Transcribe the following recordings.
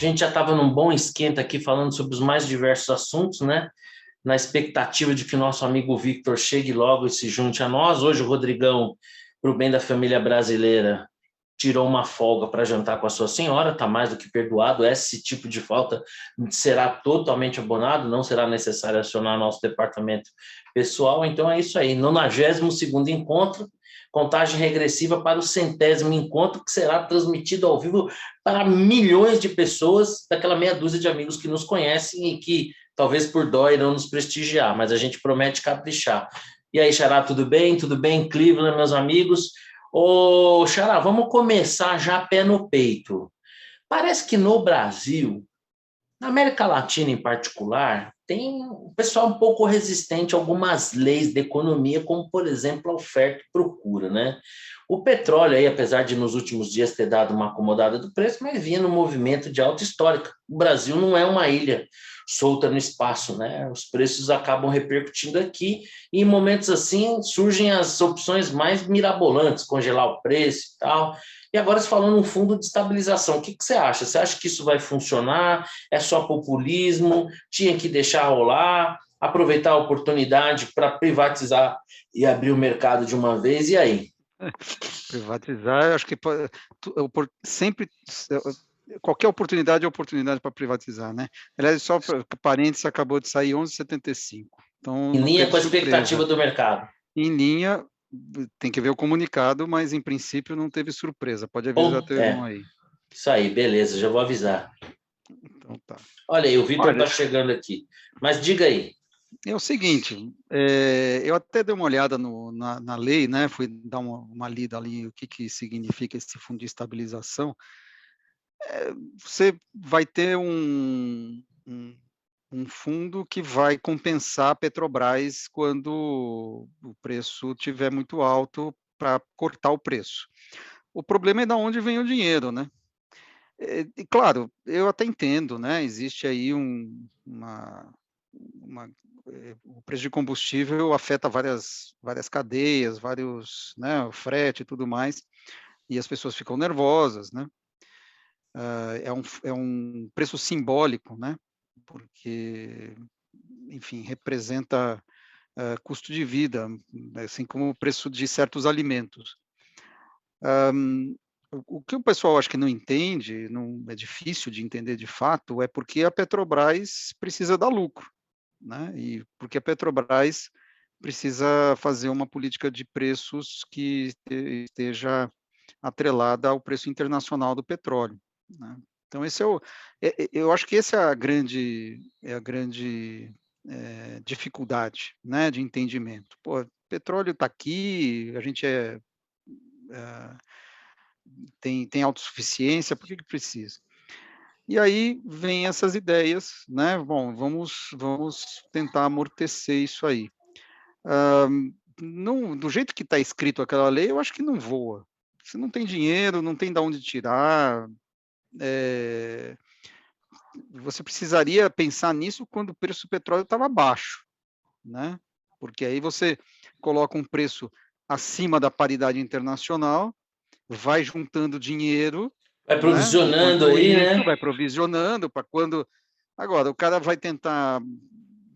gente já estava num bom esquenta aqui falando sobre os mais diversos assuntos, né? Na expectativa de que nosso amigo Victor chegue logo e se junte a nós. Hoje o Rodrigão, para o bem da família brasileira, tirou uma folga para jantar com a sua senhora, está mais do que perdoado. Esse tipo de falta será totalmente abonado, não será necessário acionar nosso departamento pessoal. Então é isso aí, 92º encontro, contagem regressiva para o 100º encontro, que será transmitido ao vivo para milhões de pessoas, daquela meia dúzia de amigos que nos conhecem e que talvez por dó irão nos prestigiar, mas a gente promete caprichar. E aí, Xará, tudo bem? Tudo bem, Cleveland, meus amigos? Ô, Xará, vamos começar já pé no peito. Parece que no Brasil, na América Latina em particular, tem um pessoal um pouco resistente a algumas leis da economia, como, por exemplo, a oferta e procura, né? O petróleo, aí, apesar de nos últimos dias ter dado uma acomodada do preço, mas vinha no movimento de alta histórica. O Brasil não é uma ilha solta no espaço, né? Os preços acabam repercutindo aqui e em momentos assim surgem as opções mais mirabolantes, congelar o preço e tal. E agora se falando num fundo de estabilização, o que você acha? Você acha que isso vai funcionar? É só populismo? Tinha que deixar rolar? Aproveitar a oportunidade para privatizar e abrir o mercado de uma vez? E aí? Privatizar, eu acho que sempre qualquer oportunidade é oportunidade para privatizar, né? Aliás, só para parênteses, acabou de sair 11,75. Então, Em não linha teve com a surpresa. expectativa do mercado. Em linha, tem que ver o comunicado, mas em princípio não teve surpresa. Pode avisar teu irmão aí. Isso aí, beleza, já vou avisar. Então tá. Olha aí, o Vitor está chegando aqui. Mas diga aí. É o seguinte, eu até dei uma olhada na lei, né? Fui dar uma lida ali, o que significa esse fundo de estabilização. Você vai ter um fundo que vai compensar a Petrobras quando o preço estiver muito alto para cortar o preço. O problema é de onde vem o dinheiro, né? E claro, eu até entendo, né? Existe aí o preço de combustível afeta várias cadeias, né? O frete e tudo mais, e as pessoas ficam nervosas, né? É um preço simbólico, né? Porque, enfim, representa custo de vida, assim como o preço de certos alimentos. O que o pessoal acho que não entende, não é difícil de entender de fato, é porque a Petrobras precisa dar lucro, né? E porque a Petrobras precisa fazer uma política de preços que esteja atrelada ao preço internacional do petróleo, né? Então esse eu acho que essa é a grande dificuldade, né, de entendimento. Pô, petróleo está aqui, a gente tem autossuficiência, por que precisa? E aí vem essas ideias, né? Bom, vamos tentar amortecer isso aí. Do jeito que está escrito aquela lei, eu acho que não voa. Se não tem dinheiro, não tem de onde tirar. Você precisaria pensar nisso quando o preço do petróleo estava baixo, né? Porque aí você coloca um preço acima da paridade internacional, vai juntando dinheiro, vai provisionando, né? aí, Isso, né? vai provisionando para quando. Agora, o cara vai tentar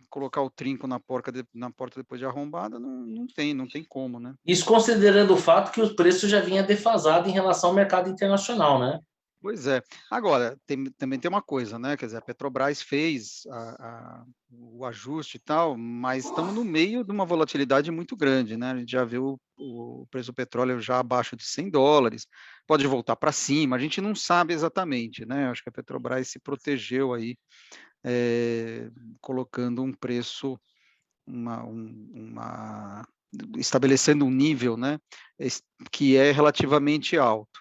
colocar o trinco na porta depois de arrombada, não tem como, né? Isso considerando o fato que o preço já vinha defasado em relação ao mercado internacional, né? Pois é. Agora, também tem uma coisa, né? Quer dizer, a Petrobras fez o ajuste e tal, mas estamos no meio de uma volatilidade muito grande, né? A gente já viu o preço do petróleo já abaixo de $100, pode voltar para cima, a gente não sabe exatamente, né? Acho que a Petrobras se protegeu aí, colocando um preço, estabelecendo um nível, né? Que é relativamente alto.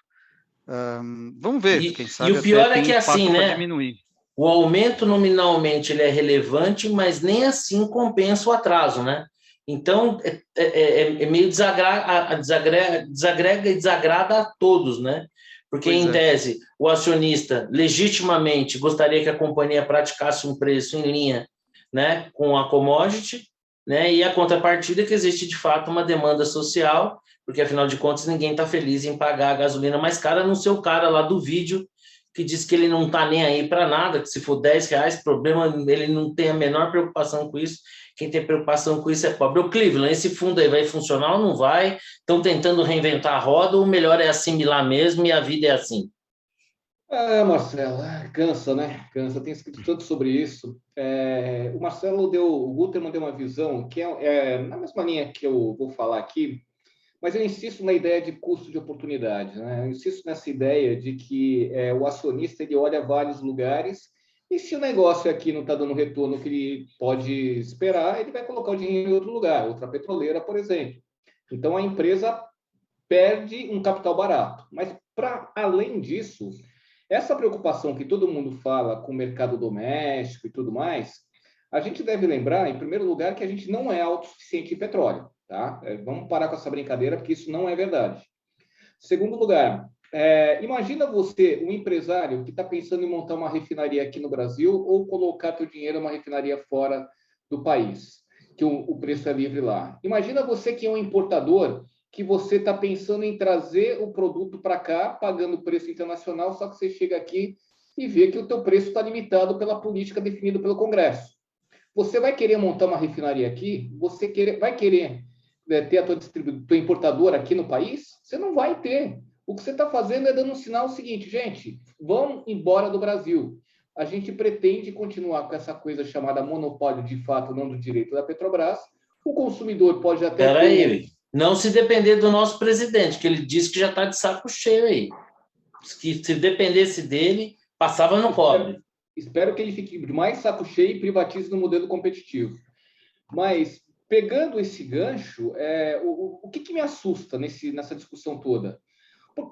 Vamos ver, quem E sabe o até pior é tem que assim, espaço para né? diminuir. O aumento nominalmente ele é relevante, mas nem assim compensa o atraso, né? Então é meio desagrega e desagrada a todos, né? Porque, Pois em é. tese, o acionista legitimamente gostaria que a companhia praticasse um preço em linha, né, com a commodity, né, e a contrapartida é que existe, de fato, uma demanda social, porque, afinal de contas, ninguém está feliz em pagar a gasolina mais cara, a não ser o cara lá do vídeo que diz que ele não está nem aí para nada, que se for R$ 10, problema, ele não tem a menor preocupação com isso. Quem tem preocupação com isso é pobre. O Cleveland, esse fundo aí vai funcionar ou não vai? Estão tentando reinventar a roda, ou o melhor é assimilar mesmo e a vida é assim? Marcelo, cansa, né? Cansa. Tem escrito tanto sobre isso. O Gutermann deu uma visão que é na mesma linha que eu vou falar aqui, mas eu insisto na ideia de custo de oportunidade, né? Eu insisto nessa ideia de que o acionista ele olha vários lugares e se o negócio aqui não está dando o retorno que ele pode esperar, ele vai colocar o dinheiro em outro lugar, outra petroleira, por exemplo. Então a empresa perde um capital barato. Mas para além disso, essa preocupação que todo mundo fala com o mercado doméstico e tudo mais, a gente deve lembrar, em primeiro lugar, que a gente não é autossuficiente em petróleo. Tá? Vamos parar com essa brincadeira, porque isso não é verdade. Segundo lugar, imagina você, um empresário que está pensando em montar uma refinaria aqui no Brasil ou colocar seu dinheiro em uma refinaria fora do país, que o preço é livre lá. Imagina você que é um importador, que você está pensando em trazer o produto para cá, pagando preço internacional, só que você chega aqui e vê que o teu preço está limitado pela política definida pelo Congresso. Você vai querer montar uma refinaria aqui? Vai querer ter a tua importadora aqui no país? Você não vai ter. O que você está fazendo é dando um sinal seguinte, gente, vamos embora do Brasil. A gente pretende continuar com essa coisa chamada monopólio de fato, não do direito da Petrobras. O consumidor pode até... Peraí, não se depender do nosso presidente, que ele disse que já está de saco cheio aí. Que se dependesse dele, passava no cobre. Espero que ele fique mais saco cheio e privatize no modelo competitivo. Mas, pegando esse gancho, o que me assusta nessa discussão toda?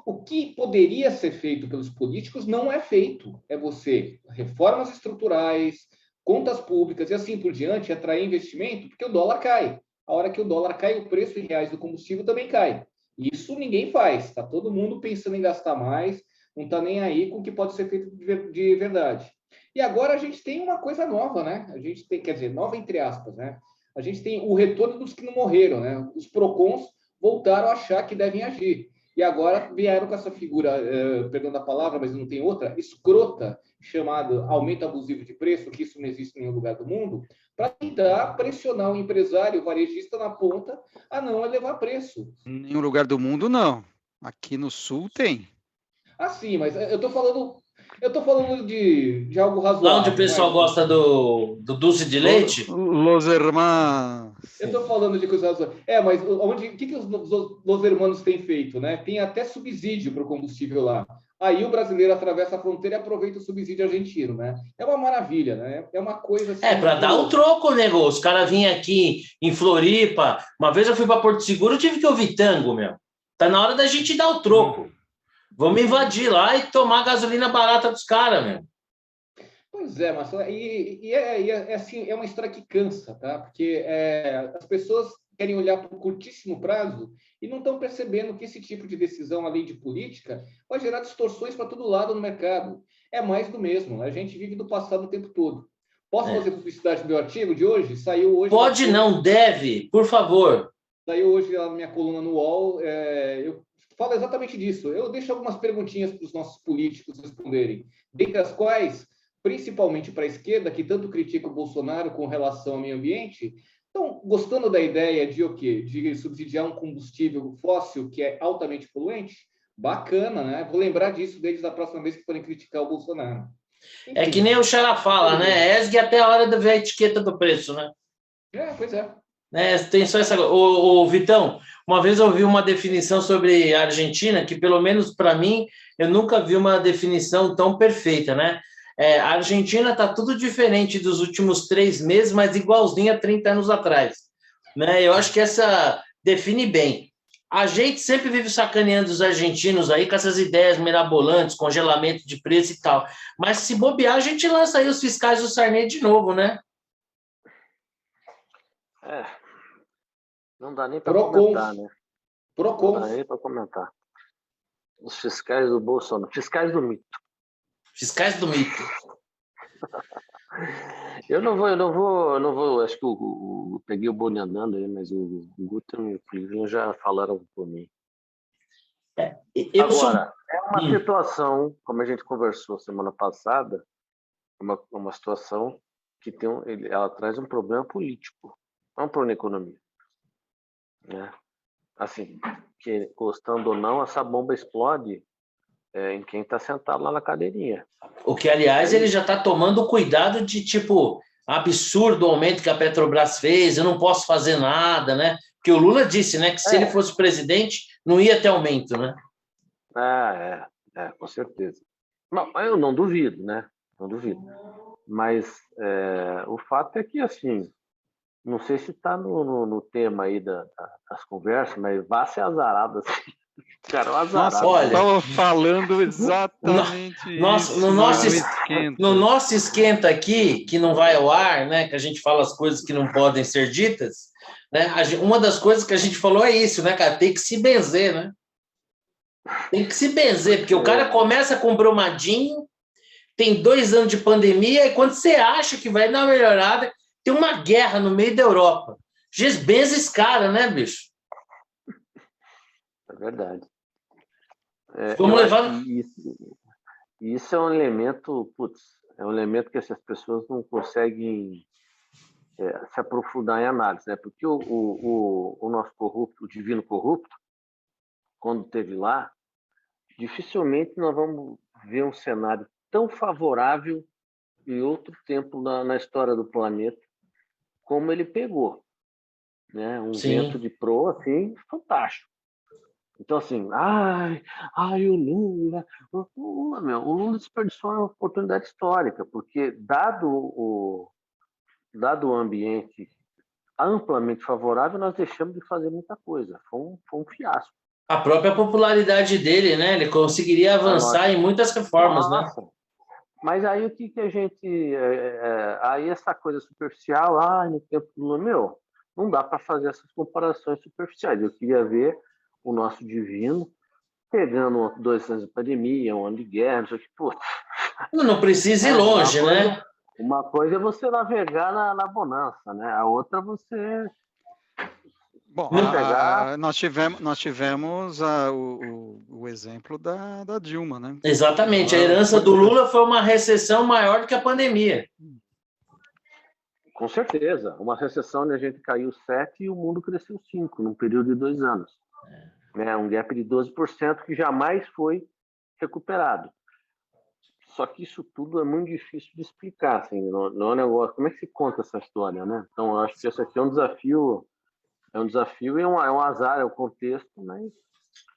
O que poderia ser feito pelos políticos não é feito. É você, reformas estruturais, contas públicas e assim por diante, atrair investimento, porque o dólar cai. A hora que o dólar cai, o preço em reais do combustível também cai. Isso ninguém faz. Está todo mundo pensando em gastar mais, não está nem aí com o que pode ser feito de verdade. E agora a gente tem uma coisa nova, né? A gente tem, quer dizer, nova entre aspas, né? A gente tem o retorno dos que não morreram, né? Os PROCONs voltaram a achar que devem agir. E agora vieram com essa figura, perdão da palavra, mas não tem outra, escrota, chamada aumento abusivo de preço, que isso não existe em nenhum lugar do mundo, para tentar pressionar o empresário, o varejista na ponta, a não elevar preço. Em nenhum lugar do mundo, não. Aqui no Sul tem. Ah, sim, mas eu estou falando de algo razoável. Lá onde o pessoal gosta do doce de leite? Los Hermanos. Eu estou falando de coisas razoáveis. Mas o que os Los Hermanos têm feito? Né? Tem até subsídio para o combustível lá. Aí o brasileiro atravessa a fronteira e aproveita o subsídio argentino. Né? É uma maravilha, né? É uma coisa assim. Para dar o troco, negócio. Os caras vinham aqui em Floripa. Uma vez eu fui para Porto Seguro, eu tive que ouvir tango, meu. Tá na hora da gente dar o troco. Vamos invadir lá e tomar gasolina barata dos caras, meu. Pois é, Marcelo, assim, é uma história que cansa, tá? Porque as pessoas querem olhar para um curtíssimo prazo e não estão percebendo que esse tipo de decisão, além de política, vai gerar distorções para todo lado no mercado. É mais do mesmo. A gente vive do passado o tempo todo. Posso fazer publicidade do meu artigo de hoje? Saiu hoje. Pode, não, deve, por favor. Saiu hoje lá na minha coluna no UOL. Eu falo exatamente disso. Eu deixo algumas perguntinhas para os nossos políticos responderem, dentre as quais, principalmente para a esquerda, que tanto critica o Bolsonaro com relação ao meio ambiente, estão gostando da ideia de o quê? De subsidiar um combustível fóssil que é altamente poluente? Bacana, né? Vou lembrar disso desde a próxima vez que forem criticar o Bolsonaro. Enfim, é que nem o Xará fala, né? Esgue até a hora de ver a etiqueta do preço, né? Pois é. Tem só essa. Ô, Vitão, uma vez eu ouvi uma definição sobre a Argentina, que pelo menos para mim, eu nunca vi uma definição tão perfeita, né? A Argentina está tudo diferente dos últimos 3 meses, mas igualzinho a 30 anos atrás. Né? Eu acho que essa define bem. A gente sempre vive sacaneando os argentinos aí com essas ideias mirabolantes, congelamento de preço e tal. Mas se bobear, a gente lança aí os fiscais do Sarney de novo, né? Não dá nem para comentar, né? Procons. Não dá nem para comentar. Os fiscais do Bolsonaro, fiscais do mito. Fiscais do mito. Eu não vou. Acho que eu peguei o bonde andando aí, mas o Gutermann e o Cleveland já falaram por mim. Agora, é uma situação, como a gente conversou semana passada, uma situação que ela traz um problema político, não um problema de economia. Né? Assim, que gostando ou não, essa bomba explode em quem está sentado lá na cadeirinha. O que, aliás, ele já está tomando cuidado de, tipo, absurdo o aumento que a Petrobras fez, eu não posso fazer nada, né? Porque o Lula disse, né, que se ele fosse presidente, não ia ter aumento, né? Com certeza. Não, eu não duvido, né? Não duvido. Mas o fato é que, assim, não sei se está no tema aí das conversas, mas vá ser azarado, assim. Cara, azarado. Olha, estava falando exatamente isso. No nosso esquenta aqui, que não vai ao ar, né? Que a gente fala as coisas que não podem ser ditas, né? Uma das coisas que a gente falou é isso, né, cara? Tem que se benzer, né? Tem que se benzer, porque o cara começa compromadinho, tem 2 anos de pandemia, e quando você acha que vai dar uma melhorada, tem uma guerra no meio da Europa. Benze esse cara, né, bicho? É verdade. Vamos levar... Isso é um elemento, é um elemento que as pessoas não conseguem se aprofundar em análise, né? Porque o nosso corrupto, o divino corrupto, quando esteve lá, dificilmente nós vamos ver um cenário tão favorável em outro tempo na história do planeta como ele pegou, né? Um vento de proa, assim, fantástico. Então, assim, o Lula... O Lula desperdiçou uma oportunidade histórica, porque, dado o ambiente amplamente favorável, nós deixamos de fazer muita coisa. Foi um fiasco. A própria popularidade dele, né? Ele conseguiria avançar em muitas reformas, né? Mas aí o que a gente... aí essa coisa superficial, no tempo do Lula, não dá para fazer essas comparações superficiais. Eu queria ver o nosso divino pegando 2 anos de pandemia, 1 ano de guerra, não sei o que, Não precisa ir longe, né? Uma coisa é você navegar na bonança, né? A outra você... Bom, nós tivemos o exemplo da Dilma, né? Exatamente. A herança do Lula foi uma recessão maior do que a pandemia. Com certeza. Uma recessão onde a gente caiu 7% e o mundo cresceu 5%, num período de 2 anos. Um gap de 12% que jamais foi recuperado. Só que isso tudo é muito difícil de explicar, assim, não é um negócio. Como é que se conta essa história, né? Então, eu acho que esse aqui é um desafio e é um azar, é o contexto, mas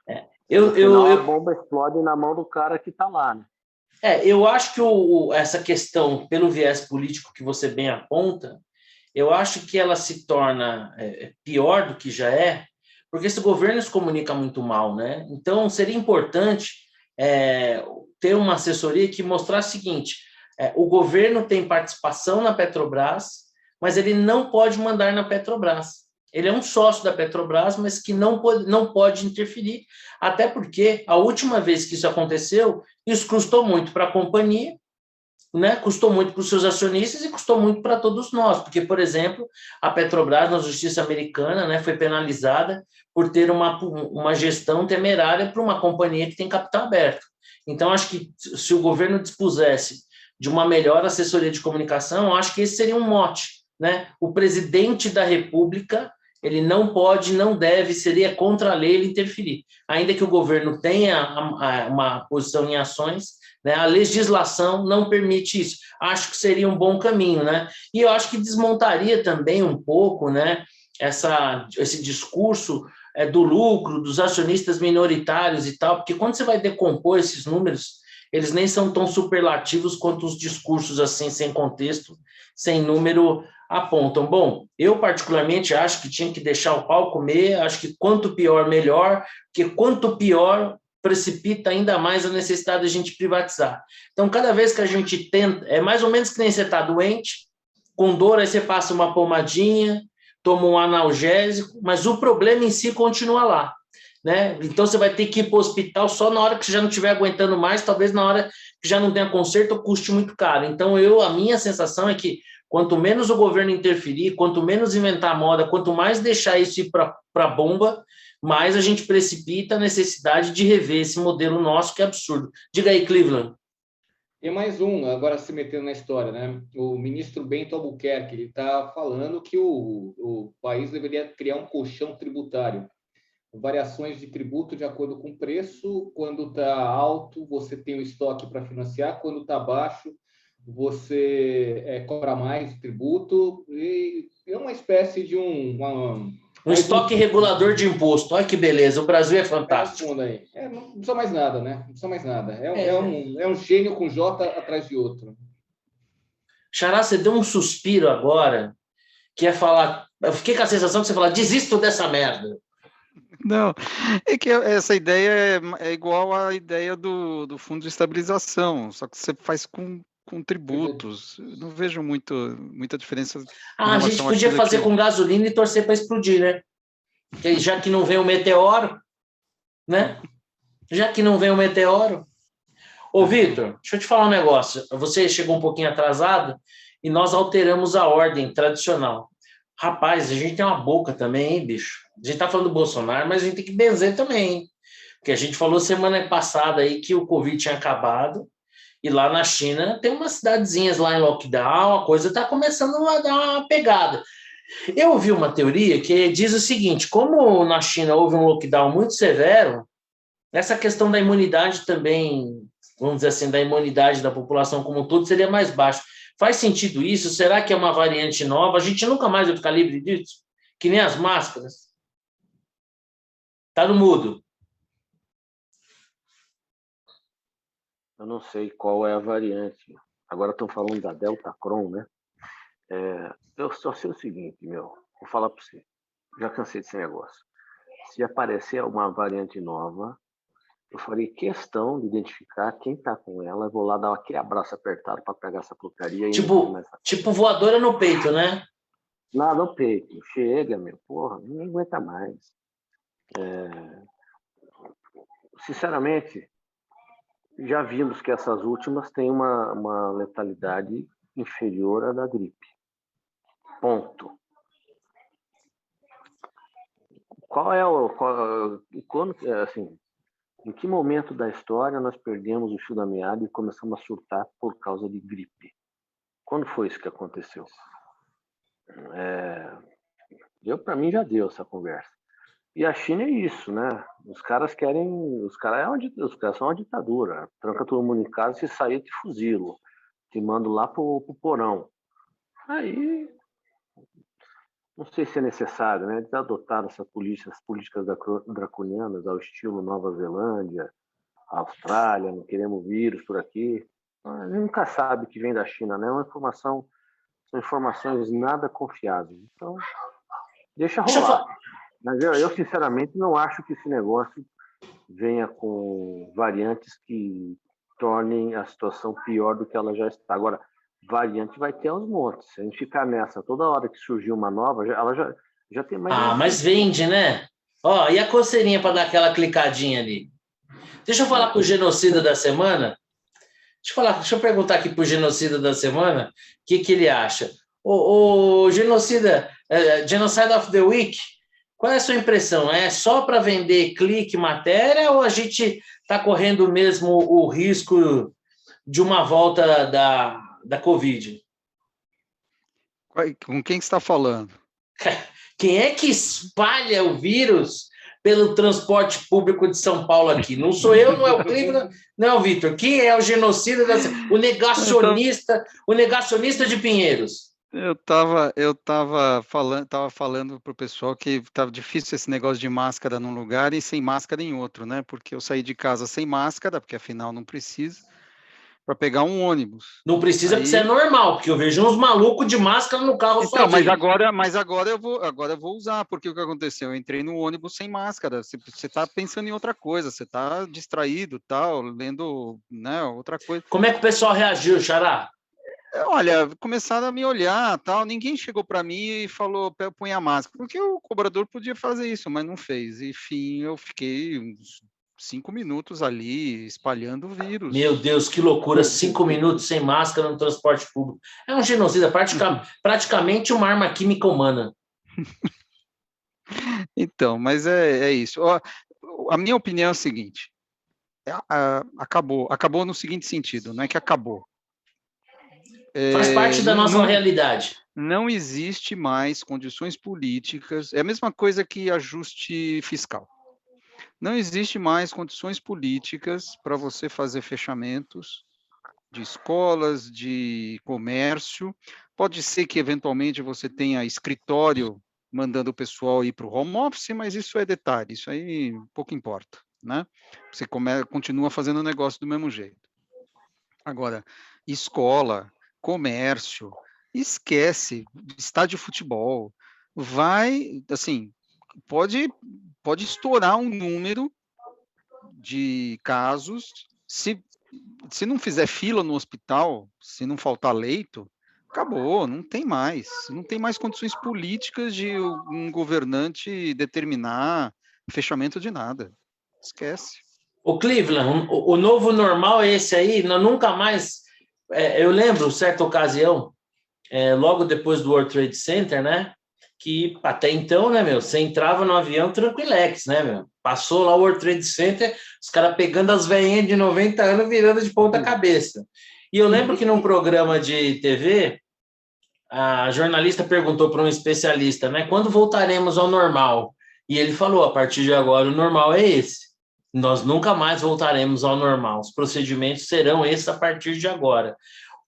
a bomba explode na mão do cara que está lá, né? Eu acho que essa questão, pelo viés político que você bem aponta, eu acho que ela se torna pior do que já é, porque esse governo se comunica muito mal, né? Então, seria importante ter uma assessoria que mostrasse o seguinte: o governo tem participação na Petrobras, mas ele não pode mandar na Petrobras. Ele é um sócio da Petrobras, mas que não pode interferir, até porque a última vez que isso aconteceu, isso custou muito para a companhia, né? Custou muito para os seus acionistas e custou muito para todos nós, porque, por exemplo, a Petrobras, na justiça americana, né, foi penalizada por ter uma gestão temerária para uma companhia que tem capital aberto. Então, acho que se o governo dispusesse de uma melhor assessoria de comunicação, acho que esse seria um mote, né? O presidente da República, ele não pode, não deve, seria contra a lei ele interferir. Ainda que o governo tenha uma posição em ações, né, a legislação não permite isso. Acho que seria um bom caminho, né? E eu acho que desmontaria também um pouco, né, esse discurso do lucro, dos acionistas minoritários e tal, porque quando você vai decompor esses números, eles nem são tão superlativos quanto os discursos assim, sem contexto, sem número, apontam. Bom, eu particularmente acho que tinha que deixar o pau comer, acho que quanto pior, melhor, porque quanto pior, precipita ainda mais a necessidade de a gente privatizar. Então, cada vez que a gente tenta, é mais ou menos que nem você está doente, com dor, aí você passa uma pomadinha, toma um analgésico, mas o problema em si continua lá, né? Então, você vai ter que ir para o hospital só na hora que você já não estiver aguentando mais, talvez na hora que já não tenha conserto ou custe muito caro. Então, a minha sensação é que Quanto menos o governo interferir, quanto menos inventar moda, quanto mais deixar isso ir para a bomba, mais a gente precipita a necessidade de rever esse modelo nosso, que é absurdo. Diga aí, Cleveland. E mais um, agora se metendo na história, né? O ministro Bento Albuquerque, ele está falando que o país deveria criar um colchão tributário. Variações de tributo de acordo com o preço. Quando está alto, você tem o estoque para financiar. Quando está baixo, você cobra mais tributo. E é uma espécie de um estoque regulador de imposto. Olha que beleza, o Brasil é fantástico. Aí. Não precisa mais nada, né? Não precisa mais nada. É um gênio com J atrás de outro. Xará, você deu um suspiro agora, que é falar... Eu fiquei com a sensação que você fala, desisto dessa merda. Não, é que essa ideia é igual à ideia do fundo de estabilização, só que você faz com tributos. Eu não vejo muita diferença. A gente podia fazer com gasolina e torcer para explodir, né? Já que não vem o meteoro, né? Já que não vem o meteoro. Ô, Vitor, deixa eu te falar um negócio. Você chegou um pouquinho atrasado e nós alteramos a ordem tradicional. Rapaz, a gente tem uma boca também, hein, bicho? A gente tá falando do Bolsonaro, mas a gente tem que benzer também, hein? Porque a gente falou semana passada aí que o Covid tinha acabado e lá na China tem umas cidadezinhas lá em lockdown, a coisa tá começando a dar uma pegada. Eu ouvi uma teoria que diz o seguinte, como na China houve um lockdown muito severo, essa questão da imunidade também, vamos dizer assim, da imunidade da população como um todo seria mais baixa. Faz sentido isso? Será que é uma variante nova? A gente nunca mais vai ficar livre disso? Que nem as máscaras. Tá no mudo. Eu não sei qual é a variante. Agora estão falando da Delta Cron, né? Eu só sei o seguinte, vou falar para você. Já cansei desse negócio. Se aparecer uma variante nova, eu farei questão de identificar quem está com ela. Eu vou lá dar aquele abraço apertado para pegar essa porcaria. Tipo voadora no peito, né? Não, no peito. Chega, porra, ninguém aguenta mais. Sinceramente, já vimos que essas últimas têm uma letalidade inferior à da gripe. Ponto. Em que momento da história nós perdemos o fio da meada e começamos a surtar por causa de gripe? Quando foi isso que aconteceu? Para mim já deu essa conversa. E a China é isso, né? Os caras são uma ditadura. Tranca todo mundo em casa, se sair, te fuzilo. Te mando lá pro porão. Aí, não sei se é necessário, né? Eles adotaram essas políticas draconianas ao estilo Nova Zelândia, Austrália, não queremos vírus por aqui. A gente nunca sabe o que vem da China, né? São informações nada confiáveis. Então, deixa rolar. Mas eu, sinceramente, não acho que esse negócio venha com variantes que tornem a situação pior do que ela já está. Agora, variante vai ter aos montes. Se a gente ficar nessa, toda hora que surgir uma nova, ela já tem mais... mas vende, né? E a coceirinha para dar aquela clicadinha ali? Deixa eu falar para o genocida da semana. Deixa eu perguntar aqui para o genocida da semana o que ele acha. O genocida, Genocide of the Week, qual é a sua impressão? É só para vender clique, matéria, ou a gente está correndo mesmo o risco de uma volta da Covid? Com quem você está falando? Quem é que espalha o vírus pelo transporte público de São Paulo aqui? Não sou eu, não é o Cleveland, não é o Vitor. Quem é o genocida, o negacionista de Pinheiros? Eu estava falando para o pessoal que estava difícil esse negócio de máscara num lugar e sem máscara em outro, né? Porque eu saí de casa sem máscara, porque afinal não precisa, para pegar um ônibus. Não precisa, porque isso é normal, porque eu vejo uns malucos de máscara no carro então, mas agora eu vou usar, porque o que aconteceu? Eu entrei no ônibus sem máscara. Você está pensando em outra coisa, você está distraído, tal, lendo, né, outra coisa. Como é que o pessoal reagiu, Xará? Olha, começaram a me olhar, tal. Ninguém chegou para mim e falou, põe a máscara, porque o cobrador podia fazer isso, mas não fez. Enfim, eu fiquei uns 5 minutos ali espalhando o vírus. Meu Deus, que loucura, 5 minutos sem máscara no transporte público. É um genocida, praticamente uma arma química humana. Então, mas é isso. Ó, a minha opinião é a seguinte, acabou no seguinte sentido, não é que acabou. Faz parte da nossa realidade. Não existe mais condições políticas, é a mesma coisa que ajuste fiscal. Não existe mais condições políticas para você fazer fechamentos de escolas, de comércio. Pode ser que, eventualmente, você tenha escritório mandando o pessoal ir para o home office, mas isso é detalhe, isso aí pouco importa, né? Você continua fazendo o negócio do mesmo jeito. Agora, escola, comércio, esquece, estádio de futebol, vai, assim, pode estourar um número de casos, se não fizer fila no hospital, se não faltar leito, acabou, não tem mais condições políticas de um governante determinar fechamento de nada, esquece. O Cleveland, o novo normal é esse aí, nós nunca mais... eu lembro, certa ocasião, logo depois do World Trade Center, né, que até então, né, meu, você entrava no avião tranquilex, né, meu, passou lá o World Trade Center, os caras pegando as velhinhas de 90 anos virando de ponta cabeça. E eu lembro que num programa de TV, a jornalista perguntou para um especialista, né, quando voltaremos ao normal? E ele falou, a partir de agora o normal é esse. Nós nunca mais voltaremos ao normal. Os procedimentos serão esses a partir de agora.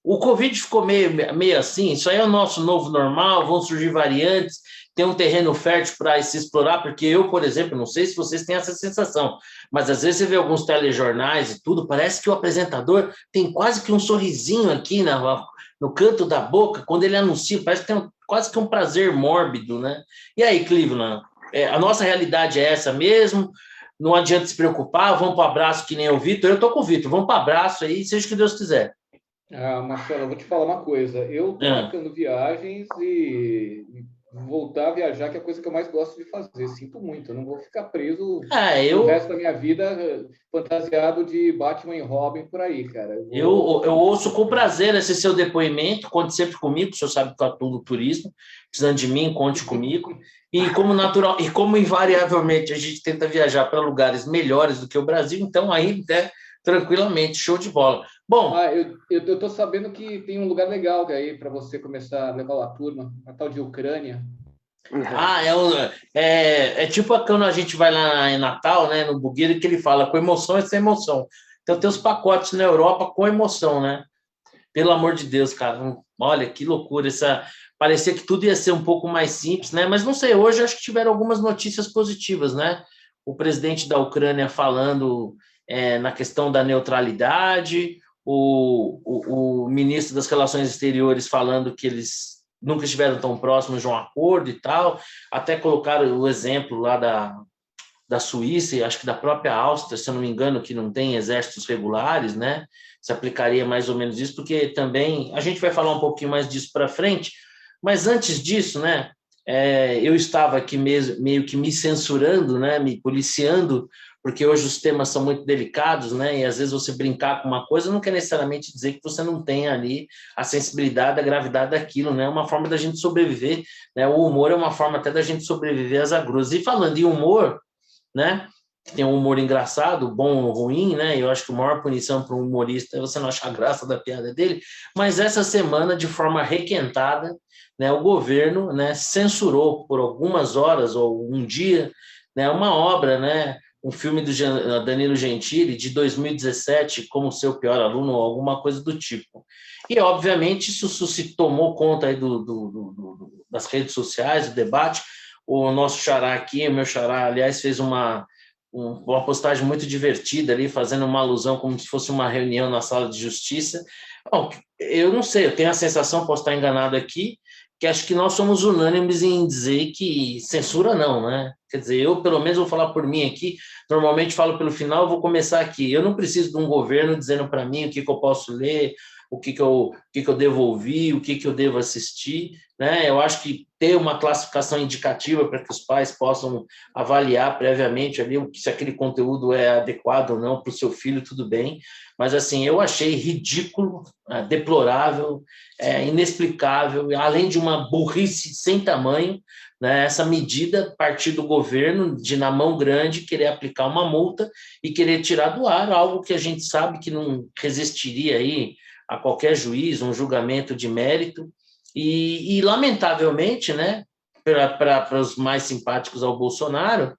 O Covid ficou meio assim, isso aí é o nosso novo normal, vão surgir variantes, tem um terreno fértil para se explorar, porque eu, por exemplo, não sei se vocês têm essa sensação, mas às vezes você vê alguns telejornais e tudo, parece que o apresentador tem quase que um sorrisinho aqui no canto da boca, quando ele anuncia, parece que tem quase que um prazer mórbido, né? E aí, Cleveland, a nossa realidade é essa mesmo? Não adianta se preocupar, vamos para o abraço que nem o Vitor, eu estou com o Vitor, vamos para o abraço aí, seja o que Deus quiser. Marcelo, eu vou te falar uma coisa. Eu estou marcando viagens e voltar a viajar, que é a coisa que eu mais gosto de fazer. Sinto muito, eu não vou ficar preso o resto da minha vida fantasiado de Batman e Robin por aí, cara. Eu ouço com prazer esse seu depoimento, conte sempre comigo, o senhor sabe que eu atuo no turismo, precisando de mim, conte comigo. E como invariavelmente a gente tenta viajar para lugares melhores do que o Brasil, então aí, né, tranquilamente, show de bola. Bom, eu tô sabendo que tem um lugar legal aí para você começar a levar a turma, a tal de Ucrânia. É tipo quando a gente vai lá em Natal, né, no Bugueiro, que ele fala com emoção e sem emoção. Então tem os pacotes na Europa com emoção, né? Pelo amor de Deus, cara, olha que loucura, parecia que tudo ia ser um pouco mais simples, né? Mas não sei, hoje acho que tiveram algumas notícias positivas, né? O presidente da Ucrânia falando na questão da neutralidade, o ministro das Relações Exteriores falando que eles nunca estiveram tão próximos de um acordo e tal, até colocaram o exemplo lá da Suíça e acho que da própria Áustria, se eu não me engano, que não tem exércitos regulares, né? Se aplicaria mais ou menos isso, porque também a gente vai falar um pouquinho mais disso para frente, mas antes disso, né? Eu estava aqui meio que me censurando, né? Me policiando, porque hoje os temas são muito delicados, né? E às vezes você brincar com uma coisa não quer necessariamente dizer que você não tem ali a sensibilidade, a gravidade daquilo, né? É uma forma da gente sobreviver, né? O humor é uma forma até da gente sobreviver às agruras. E falando em humor, né? Tem um humor engraçado, bom ou ruim, né? Eu acho que a maior punição para um humorista é você não achar graça da piada dele. Mas essa semana, de forma requentada, né? O governo, né? Censurou por algumas horas ou um dia, né? Uma obra, né? Um filme do Danilo Gentili, de 2017, como seu pior aluno, ou alguma coisa do tipo. E, obviamente, isso tomou conta aí das redes sociais, do debate. O nosso xará aqui, o meu xará, aliás, fez uma postagem muito divertida ali, fazendo uma alusão como se fosse uma reunião na sala de justiça. Bom, eu não sei, eu tenho a sensação, posso estar enganado aqui, que acho que nós somos unânimes em dizer que censura não, né? Quer dizer, eu pelo menos vou falar por mim aqui, normalmente falo pelo final, eu vou começar aqui. Eu não preciso de um governo dizendo para mim o que eu posso ler, o que eu devolvi, o que eu devo assistir, né? Eu acho que ter uma classificação indicativa para que os pais possam avaliar previamente ali se aquele conteúdo é adequado ou não para o seu filho, tudo bem. Mas, assim, eu achei ridículo, deplorável, inexplicável, além de uma burrice sem tamanho, né, essa medida partir do governo de, na mão grande, querer aplicar uma multa e querer tirar do ar algo que a gente sabe que não resistiria aí a qualquer juiz, um julgamento de mérito. E lamentavelmente, né, para os mais simpáticos ao Bolsonaro,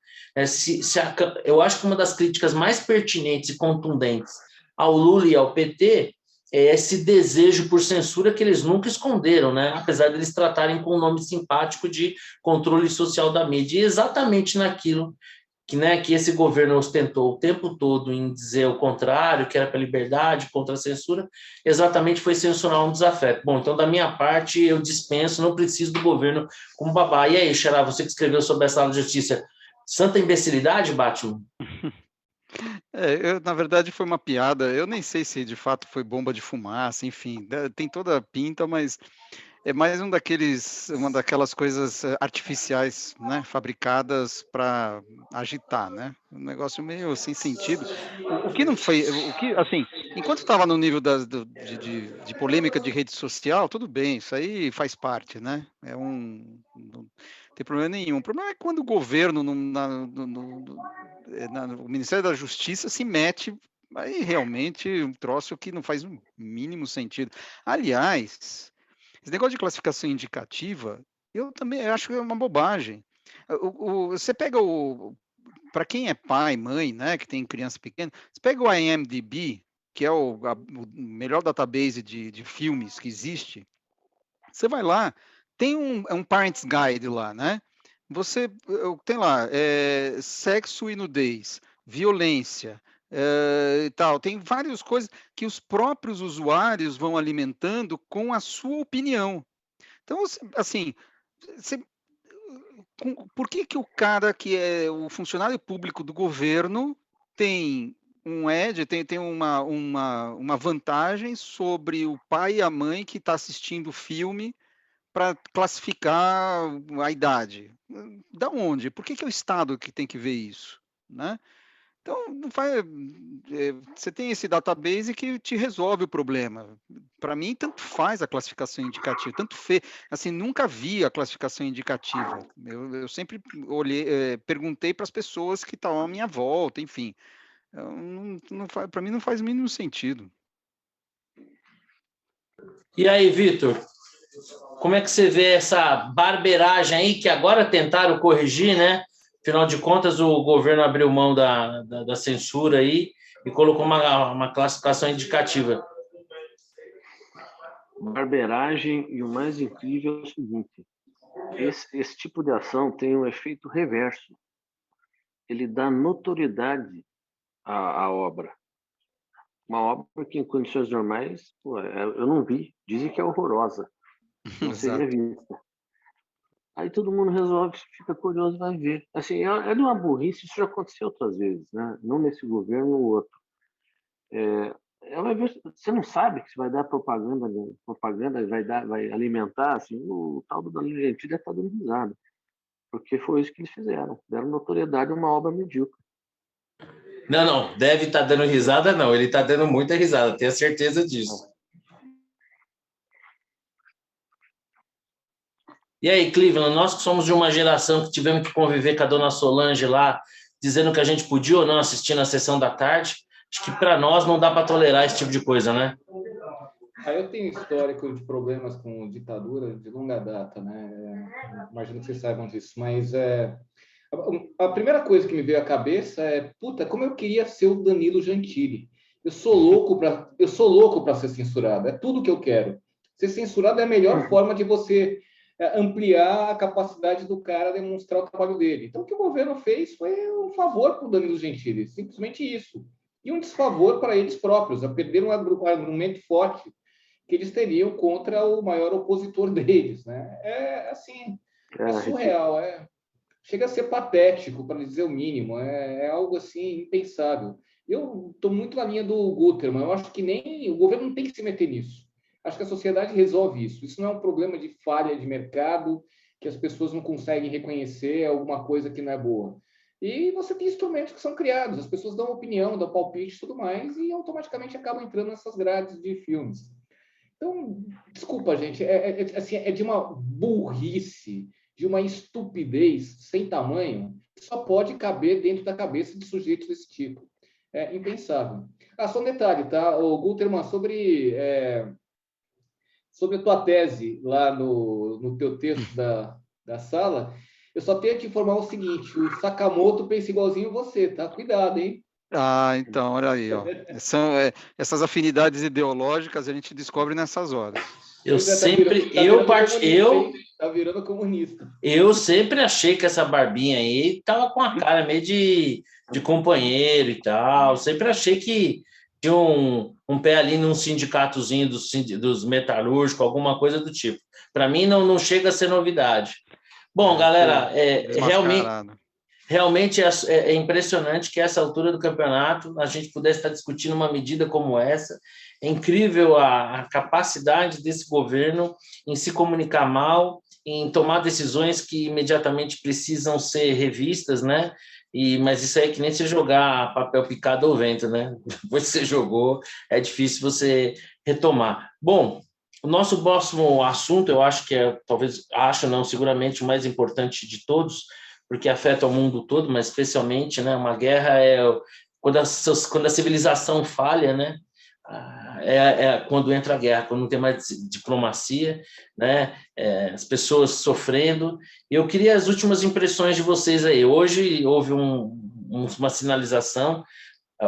eu acho que uma das críticas mais pertinentes e contundentes ao Lula e ao PT é esse desejo por censura que eles nunca esconderam, né? Apesar de eles tratarem com o nome simpático de controle social da mídia, e exatamente naquilo que esse governo ostentou o tempo todo em dizer o contrário, que era para a liberdade, contra a censura, exatamente foi censurar um desafeto. Bom, então, da minha parte, eu dispenso, não preciso do governo como babá. E aí, Xará, você que escreveu sobre essa aula de justiça, santa imbecilidade, Batman? Na verdade, foi uma piada. Eu nem sei se de fato foi bomba de fumaça, enfim, tem toda a pinta, mas é mais uma daquelas coisas artificiais, né, fabricadas para agitar, né? Um negócio meio sem sentido. O que não foi, o que, assim, enquanto estava no nível de polêmica de rede social, tudo bem, isso aí faz parte, né? Não tem problema nenhum. O problema é quando o governo, o Ministério da Justiça se mete, aí realmente um troço que não faz o mínimo sentido. Aliás, esse negócio de classificação indicativa, eu também acho que é uma bobagem. Você pega para quem é pai, mãe, né, que tem criança pequena, você pega o IMDb, que é o melhor database de filmes que existe, você vai lá, tem um Parents Guide lá, né? Você tem lá sexo e nudez, violência, e tal. Tem várias coisas que os próprios usuários vão alimentando com a sua opinião. Então, assim, você, por que o cara que é o funcionário público do governo tem tem uma vantagem sobre o pai e a mãe que está assistindo o filme para classificar a idade? Da onde? Por que é o Estado que tem que ver isso, né? Então, não faz, você tem esse database que te resolve o problema. Para mim, tanto faz a classificação indicativa, assim, nunca vi a classificação indicativa. Eu sempre perguntei para as pessoas que estavam à minha volta, enfim. Para mim, não faz o mínimo sentido. E aí, Vitor, como é que você vê essa barbeiragem aí que agora tentaram corrigir, né? Afinal de contas, o governo abriu mão da censura aí e colocou uma classificação indicativa. Barbeiragem, e o mais incrível é o seguinte: esse tipo de ação tem um efeito reverso. Ele dá notoriedade à obra. Uma obra que, em condições normais, eu não vi. Dizem que é horrorosa. Não seria vista. Aí todo mundo resolve, fica curioso, vai ver. Assim, é de uma burrice, isso já aconteceu outras vezes, né? Não nesse governo, no outro. Ela vai ver, você não sabe que você vai dar propaganda vai alimentar, assim, o tal do Danilo Gentili deve estar dando risada. Porque foi isso que eles fizeram. Deram notoriedade a uma obra medíocre. Não, deve estar dando risada, não. Ele está dando muita risada, tenho certeza disso. E aí, Cleveland, nós que somos de uma geração que tivemos que conviver com a dona Solange lá, dizendo que a gente podia ou não assistir na sessão da tarde, acho que para nós não dá para tolerar esse tipo de coisa, né? Eu tenho histórico de problemas com ditadura de longa data, né? Imagino que vocês saibam disso, mas a primeira coisa que me veio à cabeça é, puta, como eu queria ser o Danilo Gentili. Eu sou louco para ser censurado. É tudo que eu quero. Ser censurado é a melhor forma de você ampliar a capacidade do cara demonstrar o trabalho dele. Então, o que o governo fez foi um favor para o Danilo Gentili, simplesmente isso. E um desfavor para eles próprios, a perder um argumento forte que eles teriam contra o maior opositor deles, né? É surreal, chega a ser patético, para dizer o mínimo, é algo assim impensável. Eu estou muito na linha do Gutermann. Eu acho que nem o governo não tem que se meter nisso. Acho que a sociedade resolve isso. Isso não é um problema de falha de mercado, que as pessoas não conseguem reconhecer alguma coisa que não é boa. E você tem instrumentos que são criados, as pessoas dão opinião, dão palpite e tudo mais, e automaticamente acabam entrando nessas grades de filmes. Então, desculpa, gente, assim, é de uma burrice, de uma estupidez sem tamanho, que só pode caber dentro da cabeça de sujeitos desse tipo. É impensável. Só um detalhe, tá? O Gutermann, sobre a tua tese lá no teu texto da sala, eu só tenho que informar o seguinte: o Sakamoto pensa igualzinho você, tá? Cuidado, hein? Então, olha aí, ó. Essas afinidades ideológicas a gente descobre nessas horas. Tá virando comunista. Eu sempre achei que essa barbinha aí tava com a cara meio de companheiro e tal. Sempre achei que tinha um pé ali num sindicatozinho dos metalúrgicos, alguma coisa do tipo. Para mim, não chega a ser novidade. Bom, galera, realmente é impressionante que, a essa altura do campeonato, a gente pudesse estar discutindo uma medida como essa. É incrível a capacidade desse governo em se comunicar mal, em tomar decisões que imediatamente precisam ser revistas, né? Mas isso aí é que nem você jogar papel picado ao vento, né? Depois que você jogou, é difícil você retomar. Bom, o nosso próximo assunto, eu acho que seguramente o mais importante de todos, porque afeta o mundo todo, mas especialmente, né, uma guerra quando a civilização falha, né, quando entra a guerra, quando não tem mais diplomacia, né, as pessoas sofrendo. Eu queria as últimas impressões de vocês aí. Hoje houve uma sinalização.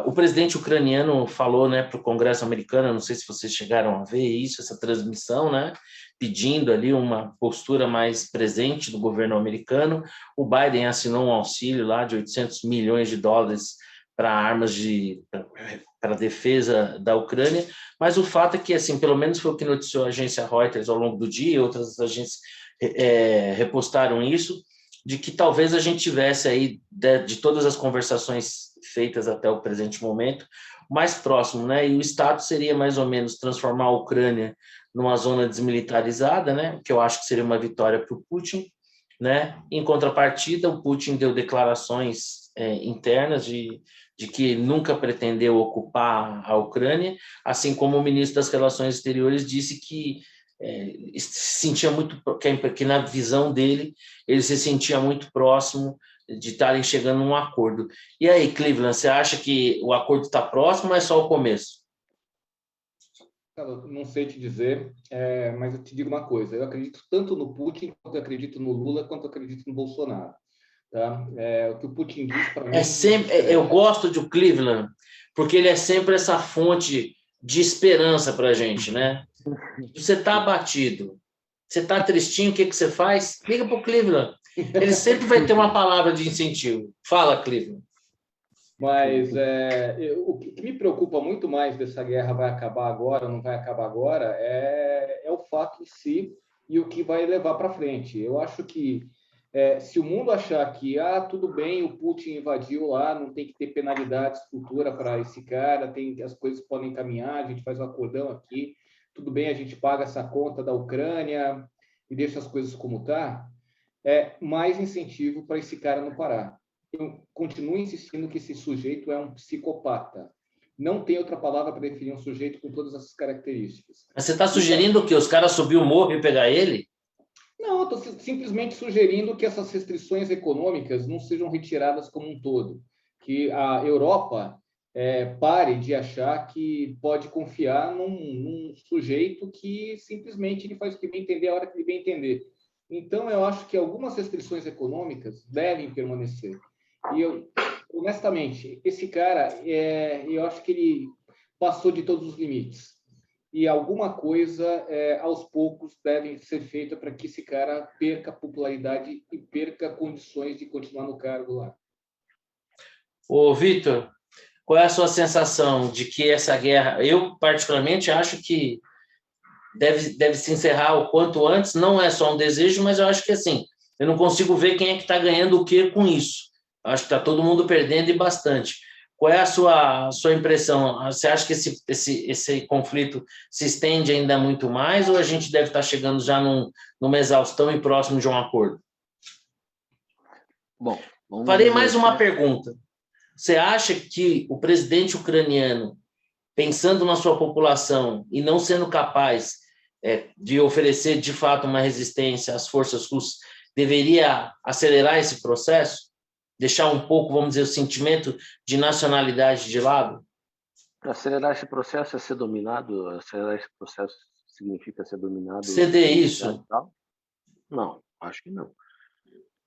O presidente ucraniano falou, né, para o Congresso americano, não sei se vocês chegaram a ver isso, essa transmissão, né, pedindo ali uma postura mais presente do governo americano. O Biden assinou um auxílio lá de $800 milhões para armas para a defesa da Ucrânia, mas o fato é que, assim, pelo menos foi o que noticiou a agência Reuters ao longo do dia, e outras agências repostaram isso, de que talvez a gente tivesse aí, de todas as conversações feitas até o presente momento, mais próximo, né? E o status seria mais ou menos transformar a Ucrânia numa zona desmilitarizada, né? Que eu acho que seria uma vitória para o Putin, né? Em contrapartida, o Putin deu declarações internas de que nunca pretendeu ocupar a Ucrânia, assim como o ministro das Relações Exteriores disse que se sentia muito, que na visão dele, ele se sentia muito próximo de estarem chegando a um acordo. E aí, Cleveland, você acha que o acordo está próximo ou é só o começo? Não sei te dizer, mas eu te digo uma coisa: eu acredito tanto no Putin, quanto eu acredito no Lula, quanto eu acredito no Bolsonaro. Tá? O que o Putin diz para mim... Eu gosto de Cleveland, porque ele é sempre essa fonte de esperança para a gente, né? Você está abatido, você está tristinho, o que você faz? Liga para o Cleveland. Ele sempre vai ter uma palavra de incentivo. Fala, Cleveland. Mas o que me preocupa muito mais dessa guerra vai acabar agora ou não vai acabar agora é o fato em si e o que vai levar para frente. Eu acho que se o mundo achar que tudo bem, o Putin invadiu lá, não tem que ter penalidades futuras para esse cara, as coisas podem caminhar, a gente faz um acordão aqui, tudo bem, a gente paga essa conta da Ucrânia e deixa as coisas como tá, mais incentivo para esse cara não parar. Eu continuo insistindo que esse sujeito é um psicopata. Não tem outra palavra para definir um sujeito com todas essas características. Mas você está sugerindo que os caras subir o morro e pegar ele? Não, eu estou simplesmente sugerindo que essas restrições econômicas não sejam retiradas como um todo. Que a Europa pare de achar que pode confiar num sujeito que simplesmente ele faz o que bem entender a hora que ele bem entender. Então, eu acho que algumas restrições econômicas devem permanecer. E honestamente, esse cara, eu acho que ele passou de todos os limites. E alguma coisa, aos poucos, deve ser feita para que esse cara perca popularidade e perca condições de continuar no cargo lá. Ô, Vitor, qual é a sua sensação de que essa guerra... Eu, particularmente, acho que deve se encerrar o quanto antes. Não é só um desejo, mas eu acho que, assim, eu não consigo ver quem é que está ganhando o quê com isso. Acho que está todo mundo perdendo e bastante. Qual é a sua impressão? Você acha que esse conflito se estende ainda muito mais ou a gente deve estar chegando já numa exaustão e próximo de um acordo? Bom, farei mais uma pergunta. Você acha que o presidente ucraniano, pensando na sua população e não sendo capaz de oferecer, de fato, uma resistência às forças russas, deveria acelerar esse processo? Deixar um pouco, vamos dizer, o sentimento de nacionalidade de lado? Acelerar esse processo é ser dominado? Acelerar esse processo significa ser dominado? Ceder isso? Não, acho que não.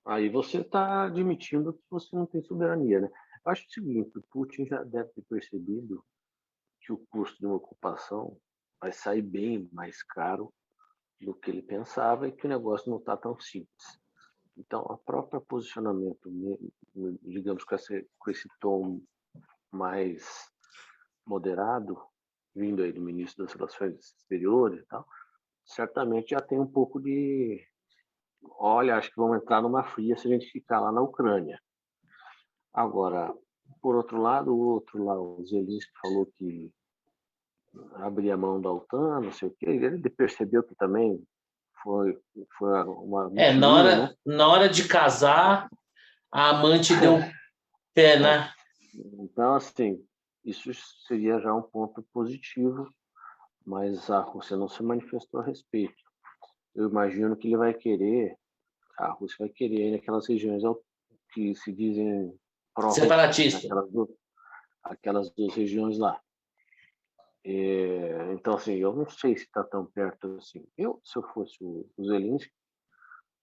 Aí você está admitindo que você não tem soberania, né? Eu acho o seguinte, o Putin já deve ter percebido que o custo de uma ocupação vai sair bem mais caro do que ele pensava e que o negócio não está tão simples. Então, o próprio posicionamento, digamos, com esse tom mais moderado, vindo aí do ministro das Relações Exteriores e tal, certamente já tem um pouco de... Olha, acho que vamos entrar numa fria se a gente ficar lá na Ucrânia. Agora, por outro lado, o outro lá, o Zelensky falou que abria mão da OTAN, não sei o quê, ele percebeu que também foi uma mentirinha, né? Na hora de casar, a amante deu pé, né? Então, assim, isso seria já um ponto positivo, mas a Rússia não se manifestou a respeito. Eu imagino que a Rússia vai querer ir naquelas regiões que se dizem separatistas, aquelas duas regiões lá. Então, assim, eu não sei se está tão perto assim. Se eu fosse o Zelensky,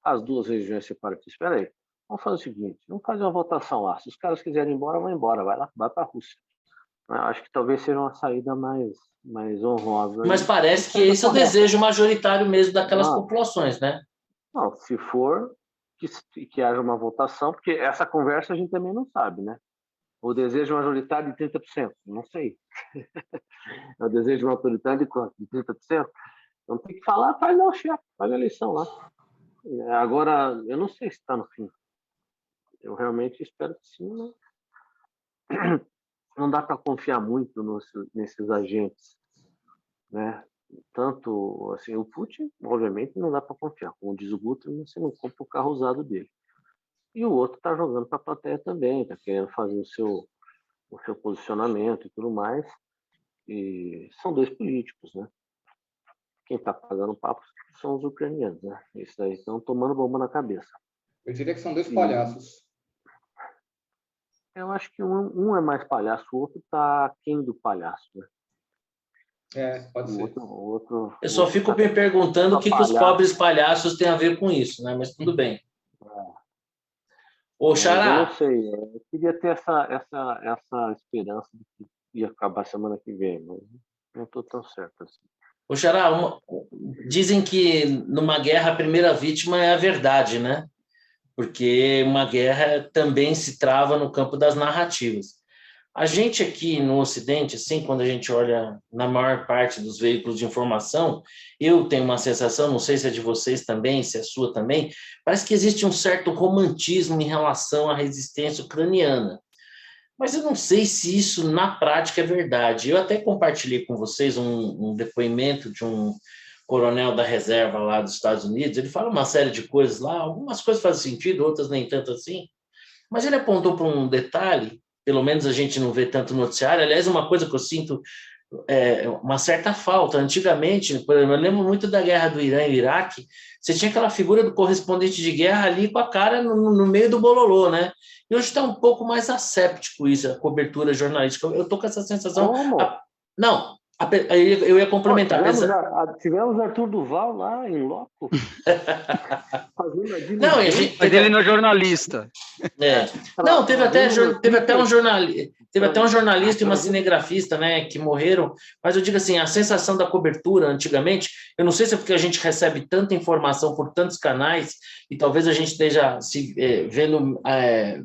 as duas regiões separatistas, espera aí, vamos fazer o seguinte, vamos fazer uma votação lá. Se os caras quiserem ir embora, vão embora, vai lá, vai para a Rússia. Eu acho que talvez seja uma saída mais honrosa. Mas parece que esse é o desejo majoritário mesmo daquelas populações, né? Não, se for que haja uma votação, porque essa conversa a gente também não sabe, né? O desejo majoritário de 30%, não sei. É o desejo majoritário de quanto? De 30%? Então tem que falar, faz lá o chefe, faz a eleição lá. Agora, eu não sei se está no fim. Eu realmente espero que sim, mas não dá para confiar muito nesses agentes, né? Tanto assim, o Putin, obviamente, não dá para confiar. Como diz o Guterres, você não compra o carro usado dele. E o outro está jogando para a plateia também, está querendo fazer o seu posicionamento e tudo mais. E são dois políticos, né? Quem está pagando o papo são os ucranianos, né? Esses aí estão tomando bomba na cabeça. Eu diria que são dois palhaços. Eu acho que um é mais palhaço, o outro está aquém do palhaço, né? Pode ser. Eu só fico me perguntando o que os pobres palhaços têm a ver com isso, né? Mas tudo bem. Ô, Xará. Eu não sei, eu queria ter essa esperança de que ia acabar semana que vem, mas não estou tão certo assim. Ô, Xará, dizem que numa guerra a primeira vítima é a verdade, né? Porque uma guerra também se trava no campo das narrativas. A gente aqui no Ocidente, assim, quando a gente olha na maior parte dos veículos de informação, eu tenho uma sensação, não sei se é de vocês também, se é sua também, parece que existe um certo romantismo em relação à resistência ucraniana. Mas eu não sei se isso na prática é verdade. Eu até compartilhei com vocês um depoimento de um coronel da reserva lá dos Estados Unidos. Ele fala uma série de coisas lá, algumas coisas fazem sentido, outras nem tanto assim. Mas ele apontou para um detalhe, pelo menos a gente não vê tanto noticiário. Aliás, uma coisa que eu sinto uma certa falta. Antigamente, por exemplo, eu lembro muito da guerra do Irã e Iraque, você tinha aquela figura do correspondente de guerra ali com a cara no meio do bololô, né? E hoje está um pouco mais asséptico isso, a cobertura jornalística. Eu estou com essa sensação... Não, eu ia complementar. Tivemos Arthur Duval lá em loco. Não, mas ele não é jornalista. Não, teve até um jornalista e uma cinegrafista, né, que morreram. Mas eu digo assim, a sensação da cobertura antigamente, eu não sei se é porque a gente recebe tanta informação por tantos canais e talvez a gente esteja vendo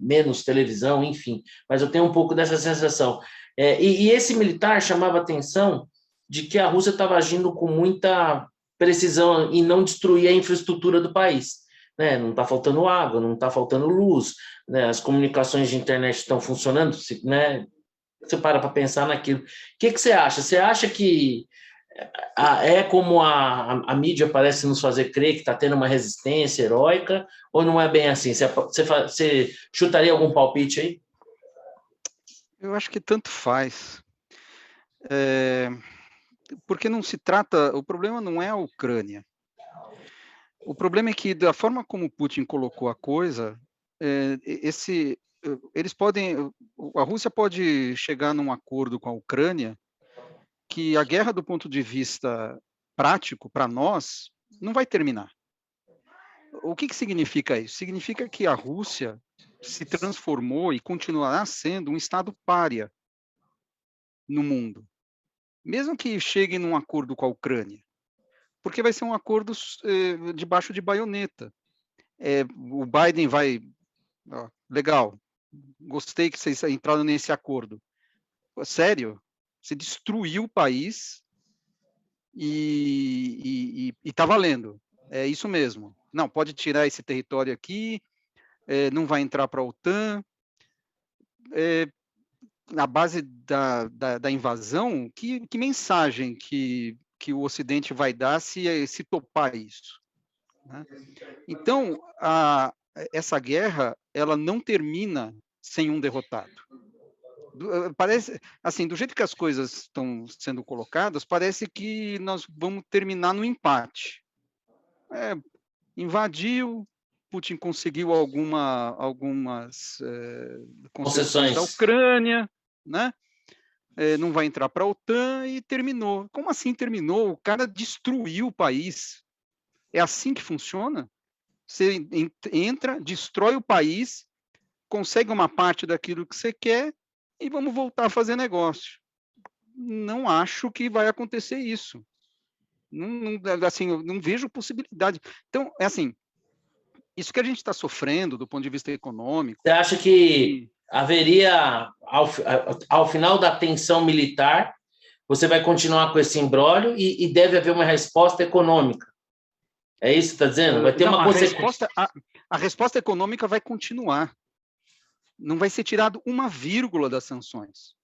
menos televisão, enfim. Mas eu tenho um pouco dessa sensação. E esse militar chamava atenção de que a Rússia estava agindo com muita precisão e não destruir a infraestrutura do país. Né? Não está faltando água, não está faltando luz, né? As comunicações de internet estão funcionando, né? Você para pensar naquilo. O que você acha? Você acha que é como a mídia parece nos fazer crer que está tendo uma resistência heróica, ou não é bem assim? Você chutaria algum palpite aí? Eu acho que tanto faz. Porque não se trata... O problema não é a Ucrânia. O problema é que, da forma como Putin colocou a coisa, eles podem... A Rússia pode chegar num acordo com a Ucrânia que a guerra, do ponto de vista prático, para nós, não vai terminar. O que significa isso? Significa que a Rússia se transformou e continuará sendo um Estado pária no mundo, mesmo que chegue num acordo com a Ucrânia, porque vai ser um acordo debaixo de baioneta. O Biden vai... legal, gostei que vocês entraram nesse acordo. Sério? Você destruiu o país e está valendo. É isso mesmo. Não, pode tirar esse território aqui, não vai entrar para a OTAN. Na base da invasão, que mensagem que o Ocidente vai dar se topar isso? Né? Então, essa guerra, ela não termina sem um derrotado. Parece, assim, do jeito que as coisas estão sendo colocadas, parece que nós vamos terminar no empate. Invadiu, Putin conseguiu algumas concessões da Ucrânia, né? Não vai entrar para a OTAN e terminou. Como assim terminou? O cara destruiu o país. É assim que funciona? Você entra, destrói o país, consegue uma parte daquilo que você quer e vamos voltar a fazer negócio. Não acho que vai acontecer isso. Assim, eu não vejo possibilidade. Então, é assim, isso que a gente está sofrendo do ponto de vista econômico... Você acha que haveria, ao final da tensão militar, você vai continuar com esse imbróglio e deve haver uma resposta econômica? É isso que você está dizendo? Vai ter uma consequência. A resposta econômica vai continuar. Não vai ser tirado uma vírgula das sanções.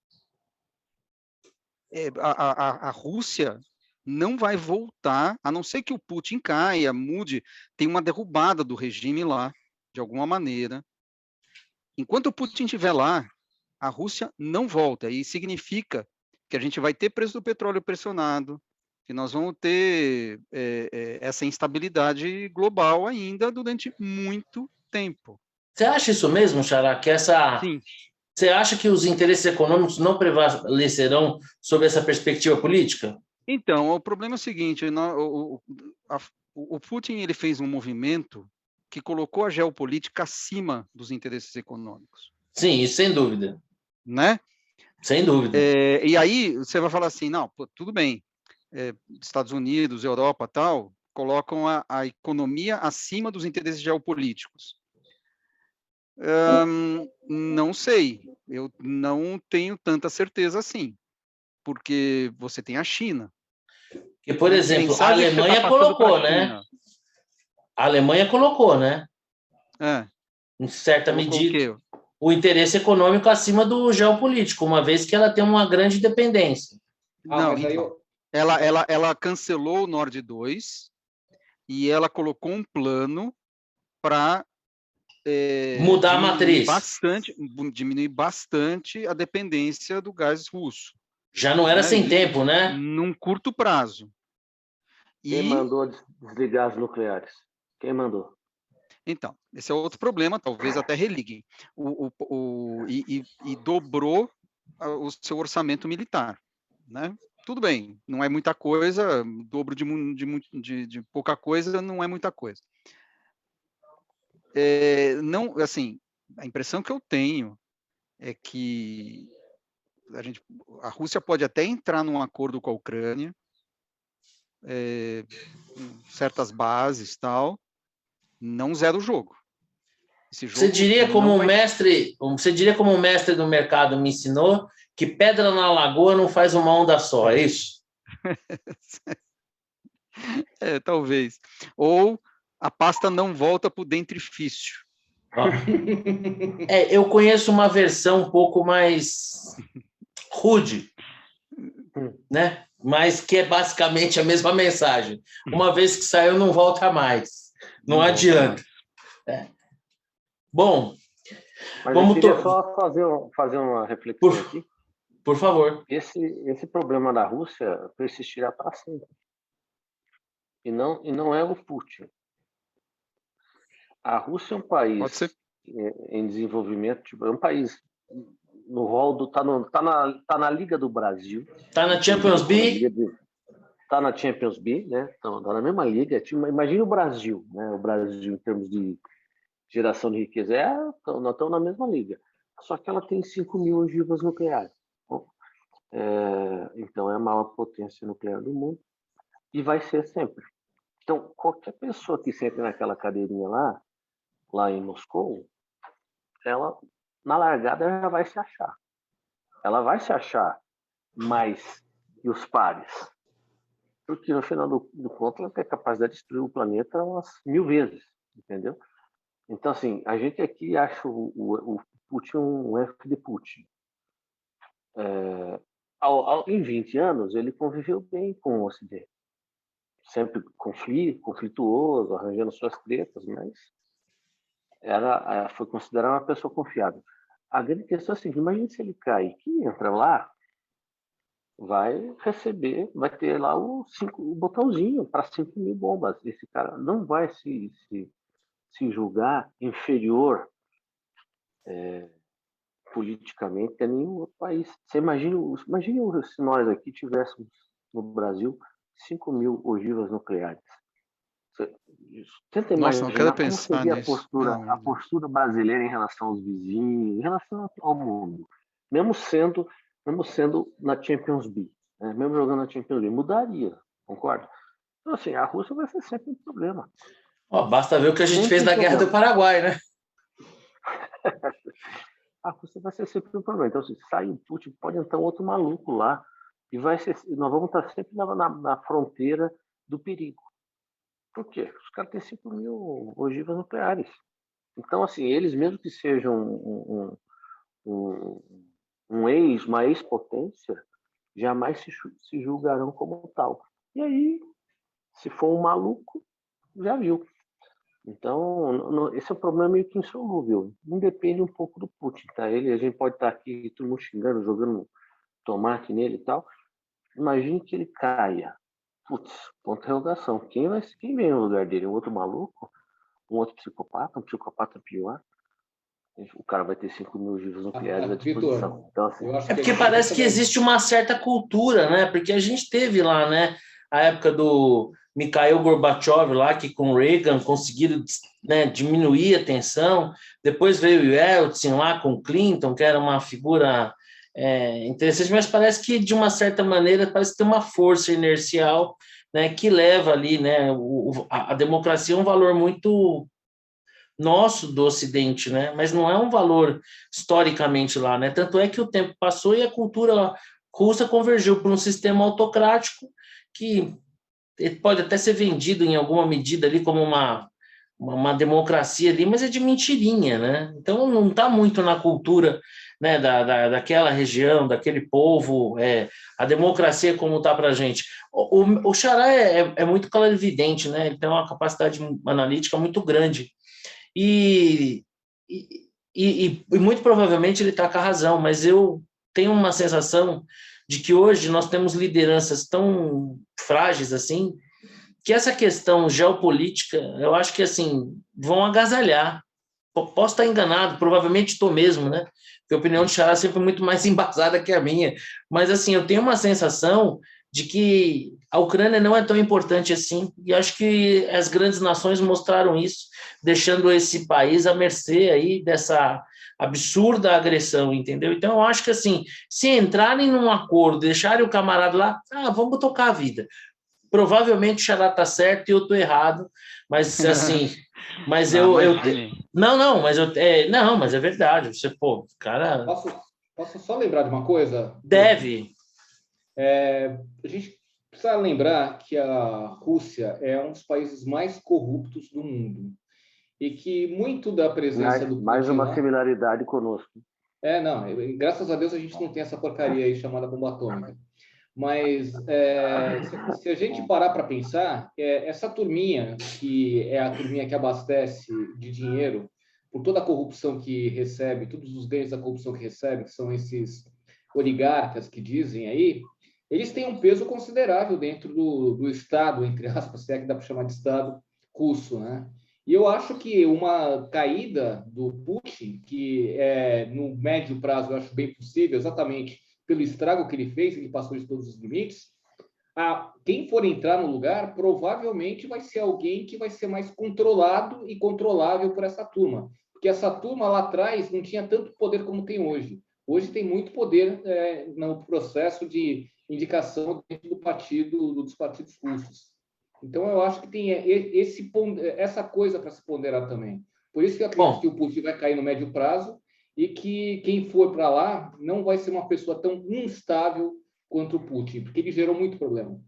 A Rússia não vai voltar, a não ser que o Putin caia, mude, tem uma derrubada do regime lá, de alguma maneira. Enquanto o Putin estiver lá, a Rússia não volta, e significa que a gente vai ter preço do petróleo pressionado, que nós vamos ter essa instabilidade global ainda durante muito tempo. Você acha isso mesmo, Xará? Sim. Você acha que os interesses econômicos não prevalecerão sobre essa perspectiva política? Então, o problema é o seguinte, o Putin ele fez um movimento que colocou a geopolítica acima dos interesses econômicos. Sim, isso sem dúvida. Né? Sem dúvida. E aí você vai falar assim, não, tudo bem, Estados Unidos, Europa, tal, colocam a economia acima dos interesses geopolíticos. Não sei, eu não tenho tanta certeza assim, porque você tem a China. Que, por exemplo, a Alemanha colocou, né? A Alemanha colocou, né? Em certa medida, o interesse econômico acima do geopolítico, uma vez que ela tem uma grande dependência. Não, então, ela cancelou o Nord 2 e ela colocou um plano para mudar a matriz. Diminuir bastante a dependência do gás russo. Já não era sem tempo, né? Num curto prazo. Quem mandou desligar as nucleares? Quem mandou? Então, esse é outro problema, talvez até religuem. E dobrou o seu orçamento militar, né? Tudo bem, não é muita coisa, dobro de pouca coisa não é muita coisa. Não, assim, a impressão que eu tenho é que a Rússia pode até entrar num acordo com a Ucrânia, certas bases tal, não zera o jogo. Você diria como um mestre do mercado me ensinou que pedra na lagoa não faz uma onda só, é isso? Talvez. Ou a pasta não volta para o dentifrício. Eu conheço uma versão um pouco mais rude, né? Mas que é basicamente a mesma mensagem. Uma vez que saiu, não volta mais. Não adianta. Bom, mas vamos eu queria só fazer uma reflexão aqui. Por favor. Esse problema da Rússia persistirá para sempre. E não é o Putin. A Rússia é um país em desenvolvimento, tipo, é um país no rol do tá na Liga do Brasil, tá na Champions B, tá na Champions B, né? Tá na mesma liga. Imagina o Brasil, né? O Brasil em termos de geração de riqueza nós estamos na mesma liga. Só que ela tem 5.000 ogivas nucleares. Então é a maior potência nuclear do mundo e vai ser sempre. Então qualquer pessoa que sente naquela cadeirinha lá em Moscou, ela na largada ela já vai se achar. Ela vai se achar mais que os pares, porque no final do conto ela tem a capacidade de destruir o planeta umas 1000 vezes, entendeu? Então assim, a gente aqui acha o Putin um F de Putin. Em 20 anos ele conviveu bem com o Ocidente, sempre conflituoso, arranjando suas tretas, mas foi considerado uma pessoa confiável. A grande questão é assim, imagine se ele cai, que entra lá, vai ter lá o botãozinho para 5.000 bombas. Esse cara não vai se julgar inferior politicamente a nenhum outro país. Você imagine se nós aqui tivéssemos no Brasil 5.000 ogivas nucleares. Tenta imaginar como seria a postura brasileira em relação aos vizinhos, em relação ao mundo, mesmo sendo na Champions B, né? Mesmo jogando na Champions B, mudaria, concorda? Então, assim, a Rússia vai ser sempre um problema. Basta ver o que a gente fez na Guerra do Paraguai, né? A Rússia vai ser sempre um problema. Então, se sai o Putin, pode entrar outro maluco lá e nós vamos estar sempre na fronteira do perigo. Por quê? Os caras têm 5.000 ogivas nucleares. Então, assim, eles mesmo que sejam uma ex-potência, jamais se julgarão como tal. E aí, se for um maluco, já viu. Então, esse é um problema meio que insolúvel. Não depende um pouco do Putin, tá? A gente pode estar aqui, todo mundo xingando, jogando tomate nele e tal. Imagine que ele caia. Putz, ponto de interrogação. Quem vem no lugar dele? Um outro maluco? Um outro psicopata? Um psicopata pior? O cara vai ter 5.000 ogivas nucleares à disposição. Vitor, então, assim, porque parece que existe uma certa cultura, né? Porque a gente teve lá, né? A época do Mikhail Gorbachev lá, que com Reagan conseguiram, né, diminuir a tensão. Depois veio o Yeltsin lá com Clinton, que era uma figura interessante, mas parece que, de uma certa maneira, parece que tem uma força inercial, né, que leva ali, né, a democracia é um valor muito nosso do Ocidente, né, mas não é um valor historicamente lá, né, tanto é que o tempo passou e a cultura russa convergiu para um sistema autocrático que pode até ser vendido em alguma medida ali como uma democracia ali, mas é de mentirinha, né? Então não está muito na cultura, né, daquela região, daquele povo, a democracia como está para a gente. O Xará é muito clarividente, né? Ele tem uma capacidade analítica muito grande e muito provavelmente ele está com a razão, mas eu tenho uma sensação de que hoje nós temos lideranças tão frágeis assim, que essa questão geopolítica, eu acho que assim vão agasalhar. Posso estar enganado, provavelmente estou mesmo, né? Porque a opinião de Xará é sempre muito mais embasada que a minha. Mas assim, eu tenho uma sensação de que a Ucrânia não é tão importante assim, e acho que as grandes nações mostraram isso, deixando esse país à mercê aí dessa absurda agressão, entendeu? Então eu acho que assim, se entrarem num acordo, deixarem o camarada lá, vamos tocar a vida. Provavelmente o Xará está certo e eu estou errado, mas assim, mas mas é verdade. Você, cara. Posso só lembrar de uma coisa? Deve. A gente precisa lembrar que a Rússia é um dos países mais corruptos do mundo e que muito da presença do Putin mais uma similaridade conosco. Não, graças a Deus a gente não tem essa porcaria aí chamada bomba atômica. Mas se a gente parar para pensar, essa turminha, que é a turminha que abastece de dinheiro por toda a corrupção que recebe, todos os ganhos da corrupção que recebe, que são esses oligarcas que dizem aí, eles têm um peso considerável dentro do Estado, entre aspas, se é que dá para chamar de Estado russo, né? E eu acho que uma caída do Putin, que no médio prazo eu acho bem possível, exatamente pelo estrago que ele fez, ele passou de todos os limites, quem for entrar no lugar provavelmente vai ser alguém que vai ser mais controlado e controlável por essa turma. Porque essa turma lá atrás não tinha tanto poder como tem hoje. Hoje tem muito poder no processo de indicação dentro do partido, dos partidos russos. Então, eu acho que tem essa coisa para se ponderar também. Por isso que eu acredito que o Putin vai cair no médio prazo e que quem for para lá não vai ser uma pessoa tão instável quanto o Putin, porque ele gerou muito problema.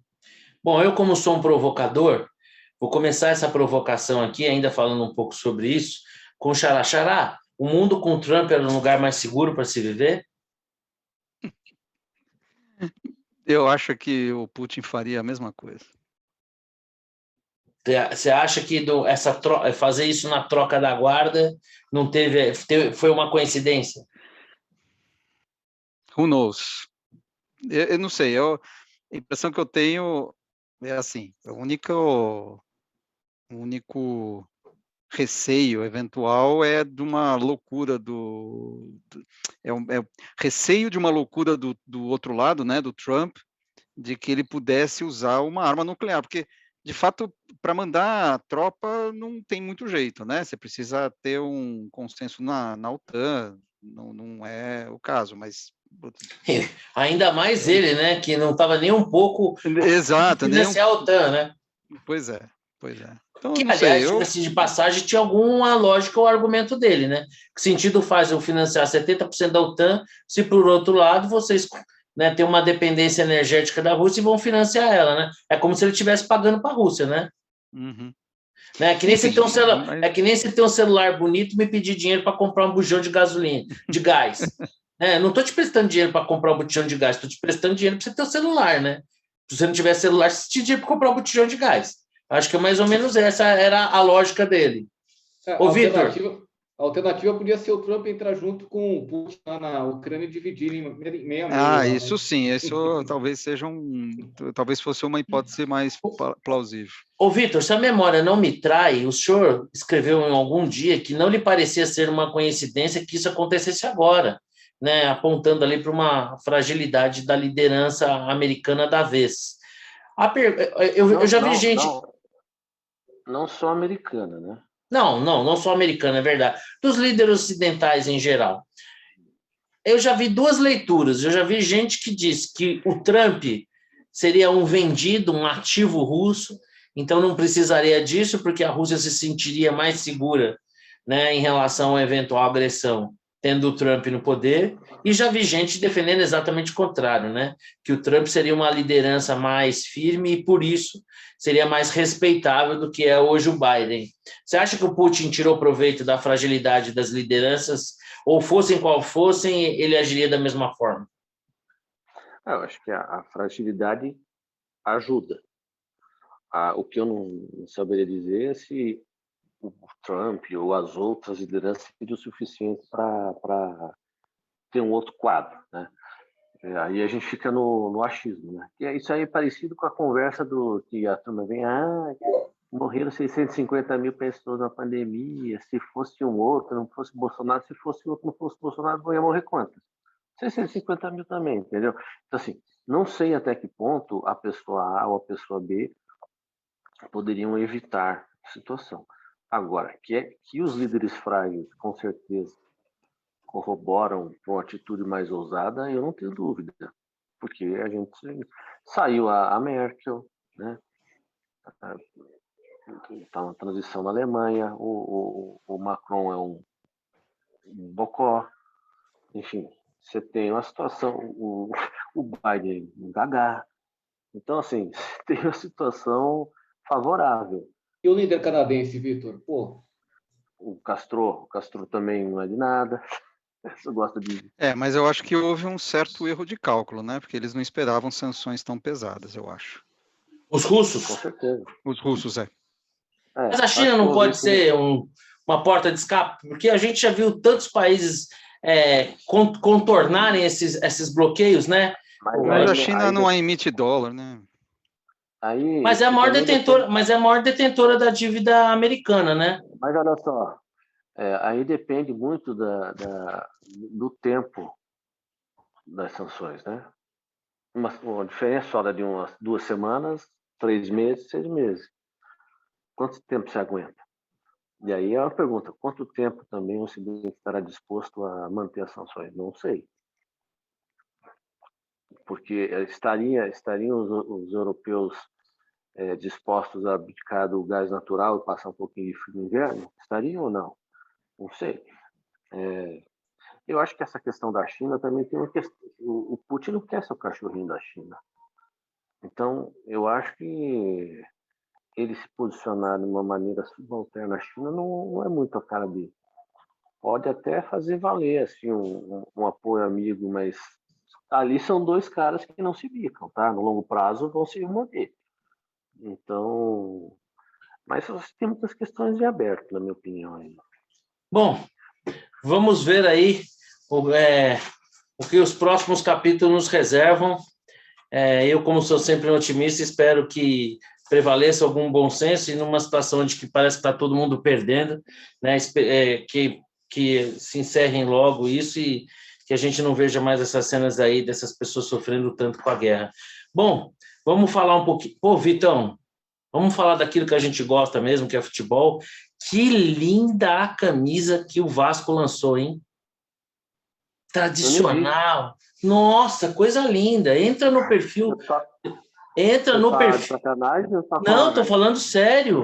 Bom, eu como sou um provocador, vou começar essa provocação aqui, ainda falando um pouco sobre isso, com Xará. Xará, o mundo com Trump era um lugar mais seguro para se viver? Eu acho que o Putin faria a mesma coisa. Você acha que fazer isso na troca da guarda não foi uma coincidência? Who knows? Eu não sei, a impressão que eu tenho é assim, o único receio eventual é de uma loucura receio de uma loucura do outro lado, né, do Trump, de que ele pudesse usar uma arma nuclear, porque de fato, para mandar a tropa não tem muito jeito, né? Você precisa ter um consenso na OTAN, não é o caso, mas... Ainda mais ele, né? Que não estava nem um pouco... Exato. Financiar a OTAN, né? Pois é. Então, que, não aliás, sei, assim, de passagem, tinha alguma lógica o argumento dele, né? Que sentido faz eu financiar 70% da OTAN se, por outro lado, vocês... Né, tem uma dependência energética da Rússia e vão financiar ela, né? É como se ele estivesse pagando para a Rússia, né? Uhum. Né? Que nem se tem um celular, mas... É que nem se tem um celular bonito e me pedir dinheiro para comprar um bujão de gasolina, de gás. Não estou te prestando dinheiro para comprar um botijão de gás, estou te prestando dinheiro para você ter um celular, né? Se você não tiver celular, você te dinheiro para comprar um botijão de gás. Acho que mais ou menos essa era a lógica dele. Ô, Vitor. A alternativa podia ser o Trump entrar junto com o Putin lá na Ucrânia e dividir em meio a meio. Isso sim, isso talvez talvez fosse uma hipótese mais plausível. Ô, Vitor, se a memória não me trai, o senhor escreveu em algum dia que não lhe parecia ser uma coincidência que isso acontecesse agora, né? Apontando ali para uma fragilidade da liderança americana da vez. Eu já vi gente... Não só americana, né? Não só americana, é verdade. Dos líderes ocidentais em geral. Eu já vi duas leituras. Eu já vi gente que diz que o Trump seria um vendido, um ativo russo, então não precisaria disso, porque a Rússia se sentiria mais segura, né, em relação à eventual agressão, tendo o Trump no poder. E já vi gente defendendo exatamente o contrário, né, que o Trump seria uma liderança mais firme e, por isso, seria mais respeitável do que é hoje o Biden. Você acha que o Putin tirou proveito da fragilidade das lideranças, ou fossem qual fossem, ele agiria da mesma forma? Eu acho que a fragilidade ajuda. O que eu não saberia dizer é se o Trump ou as outras lideranças seriam o suficiente para ter um outro quadro, né? Aí a gente fica no achismo, né? E isso aí é parecido com a conversa que a turma vem, morreram 650 mil pessoas na pandemia, se fosse um outro, não fosse Bolsonaro, se fosse outro, não fosse Bolsonaro, não ia morrer quantas? 650 mil também, entendeu? Então, assim, não sei até que ponto a pessoa A ou a pessoa B poderiam evitar a situação. Agora, que os líderes frágeis, com certeza, corroboram com uma atitude mais ousada, eu não tenho dúvida, porque a gente saiu a Merkel, né? Está na transição na Alemanha, o Macron é um bocó, enfim, você tem uma situação, o Biden um gagá, então assim, tem uma situação favorável. E o líder canadense, Vitor? O Castro também não é de nada. Você gosta de... Mas eu acho que houve um certo erro de cálculo, né? Porque eles não esperavam sanções tão pesadas, eu acho. Os Com russos? certeza. Os russos, Mas a China não pode ser uma porta de escape, porque a gente já viu tantos países contornarem esses bloqueios, né? Mas a China não emite dólar, né? Mas é a maior detentora da dívida americana, né? Mas olha só, aí depende muito do tempo das sanções, né? Uma diferença fora de umas 2 semanas, 3 meses, 6 meses. Quanto tempo você aguenta? E aí é uma pergunta, quanto tempo também o Ocidente estará disposto a manter as sanções? Não sei. Porque estariam os europeus dispostos a abdicar do gás natural e passar um pouquinho de frio no inverno? Estariam ou não? Não sei. Eu acho que essa questão da China também tem uma questão. O Putin não quer ser o cachorrinho da China. Então, eu acho que ele se posicionar de uma maneira subalterna à China não é muito a cara dele. Pode até fazer valer assim, um apoio amigo, mas ali são 2 caras que não se bicam, tá? No longo prazo vão se manter. Então, mas tem muitas questões em aberto, na minha opinião. Ainda. Bom, vamos ver aí o que os próximos capítulos nos reservam. Eu, como sou sempre um otimista, espero que prevaleça algum bom senso e numa situação onde que parece que está todo mundo perdendo, né? Que se encerrem logo isso e que a gente não veja mais essas cenas aí dessas pessoas sofrendo tanto com a guerra. Bom, vamos falar um pouquinho. Pô, Vitão, vamos falar daquilo que a gente gosta mesmo, que é futebol. Que linda a camisa que o Vasco lançou, hein? Tradicional. Nossa, coisa linda. Entra no perfil. Entra no perfil. Não, estou falando sério.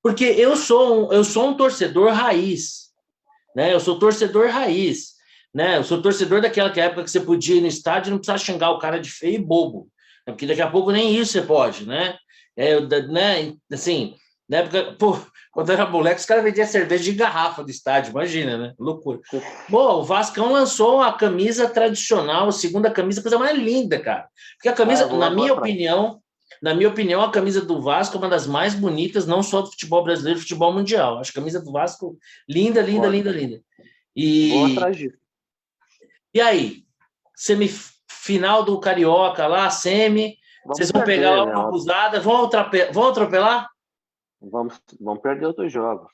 Porque eu sou um torcedor raiz. Né? Eu sou torcedor raiz. Né? Eu sou torcedor daquela época que você podia ir no estádio e não precisava xingar o cara de feio e bobo. Porque daqui a pouco nem isso você pode, né? Né? Assim, na época, pô, quando eu era moleque, os caras vendiam cerveja de garrafa do estádio, imagina, né? Loucura. Bom, o Vascão lançou a camisa tradicional, a segunda camisa, coisa mais linda, cara. Porque a camisa, na minha opinião, a camisa do Vasco é uma das mais bonitas, não só do futebol brasileiro, do futebol mundial. Acho a camisa do Vasco linda, linda, linda, linda. E aí? Semifinal do Carioca lá, vocês vão pegar lá uma acusada, vão atropelar? Vamos perder outros jogos.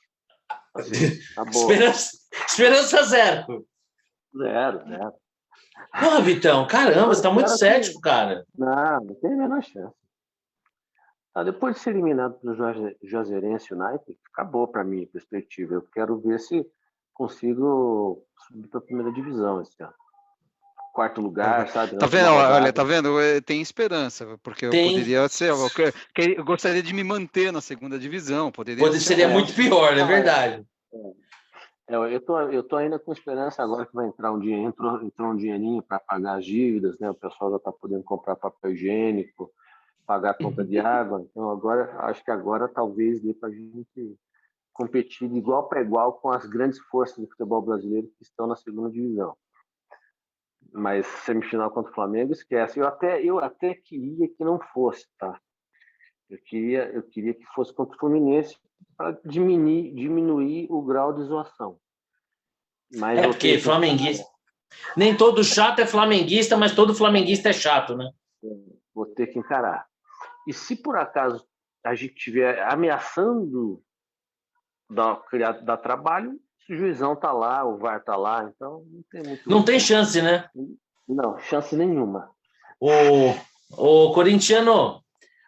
Assim, tá boa. Esperança zero. Zero. Porra, Vitão, caramba, você tá muito cético, cara. Não tem a menor chance. Depois de ser eliminado pelo Juazeirense United, acabou para mim a perspectiva. Eu quero ver se consigo subir para a primeira divisão esse ano. 4º lugar, sabe? Tá vendo? Olha, tá vendo? Tem esperança, porque eu poderia ser. Eu gostaria de me manter na 2ª divisão. Seria muito pior, é verdade. Eu tô ainda com esperança agora que vai entrar um dia, entrou um dinheirinho para pagar as dívidas, né? O pessoal já está podendo comprar papel higiênico, pagar a conta de água. Então acho que agora talvez dê para a gente competir de igual para igual com as grandes forças do futebol brasileiro que estão na 2ª divisão. Mas semifinal contra o Flamengo, esquece. Eu até queria que não fosse, tá? Eu queria que fosse contra o Fluminense para diminuir o grau de zoação. Mas porque flamenguista... Nem todo chato é flamenguista, mas todo flamenguista é chato, né? Vou ter que encarar. E se por acaso a gente estiver ameaçando dar trabalho, o juizão tá lá, o VAR tá lá, então não tem muito... Não tem chance, né? Não, chance nenhuma. O corintiano,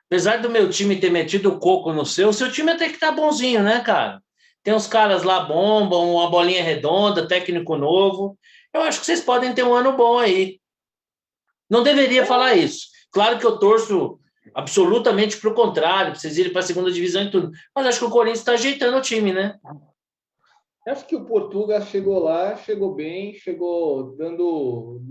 apesar do meu time ter metido o coco no seu time até que tá bonzinho, né, cara? Tem uns caras lá bombam, uma bolinha redonda, técnico novo. Eu acho que vocês podem ter um ano bom aí. Não deveria falar isso. Claro que eu torço absolutamente pro contrário, pra vocês irem para a 2ª divisão e tudo. Mas acho que o Corinthians está ajeitando o time, né? Acho que o Portuga chegou lá, chegou bem, chegou dando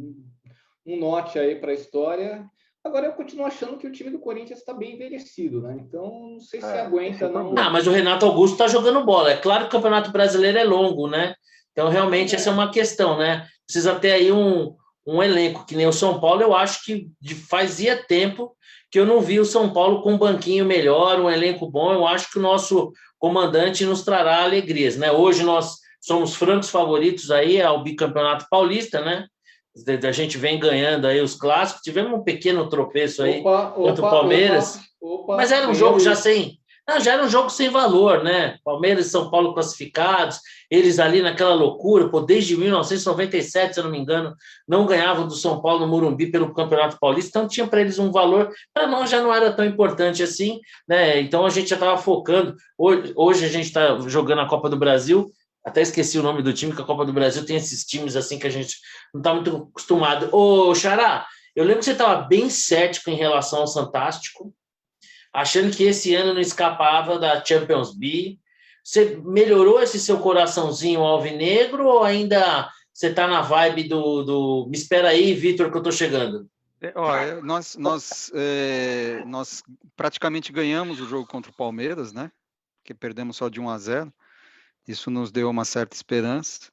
um note aí para a história. Agora eu continuo achando que o time do Corinthians está bem envelhecido, né? Então não sei se aguenta, não. Mas o Renato Augusto está jogando bola. É claro que o Campeonato Brasileiro é longo, né? Então realmente essa é uma questão, né? precisa ter aí um elenco, que nem o São Paulo. Eu acho que fazia tempo que eu não vi o São Paulo com um banquinho melhor, um elenco bom. Eu acho que o nosso comandante nos trará alegrias, né? Hoje nós somos francos favoritos aí ao bicampeonato paulista, né? A gente vem ganhando aí os clássicos. Tivemos um pequeno tropeço aí contra o Palmeiras, mas era um jogo já sem... Não, já era um jogo sem valor, né? Palmeiras e São Paulo classificados, eles ali naquela loucura, pô, desde 1997, se eu não me engano, não ganhavam do São Paulo no Morumbi pelo Campeonato Paulista, então tinha para eles um valor, para nós já não era tão importante assim, né? Então a gente já estava focando. Hoje a gente está jogando a Copa do Brasil, até esqueci o nome do time, que a Copa do Brasil tem esses times assim que a gente não está muito acostumado. Ô, Xará, eu lembro que você estava bem cético em relação ao Santástico, achando que esse ano não escapava da Champions League. Você melhorou esse seu coraçãozinho alvinegro ou ainda você está na vibe do me espera aí, Vitor, que eu estou chegando? Nós praticamente ganhamos o jogo contra o Palmeiras, né? Que perdemos só de 1-0. Isso nos deu uma certa esperança.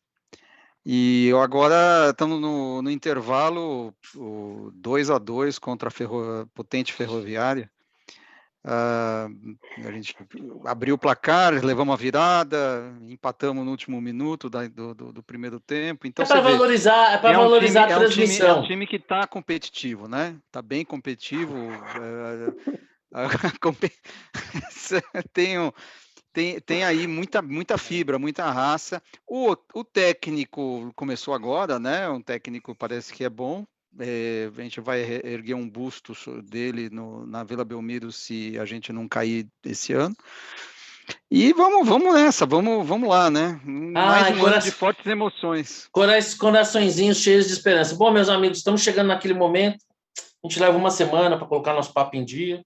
E agora estamos no intervalo, 2-2 contra a potente Ferroviária. A gente abriu o placar, levamos a virada, empatamos no último minuto do primeiro tempo. Então, para valorizar, a transmissão. É um time que está competitivo, né? Está bem competitivo. Tem aí muita fibra, muita raça. O técnico começou agora, né? Um técnico parece que é bom. A gente vai erguer um busto dele na Vila Belmiro se a gente não cair esse ano. E vamos nessa, vamos lá, né? Mais um ano de fortes emoções. Coraçõezinhos cheios de esperança. Bom, meus amigos, estamos chegando naquele momento. A gente leva uma semana para colocar nosso papo em dia.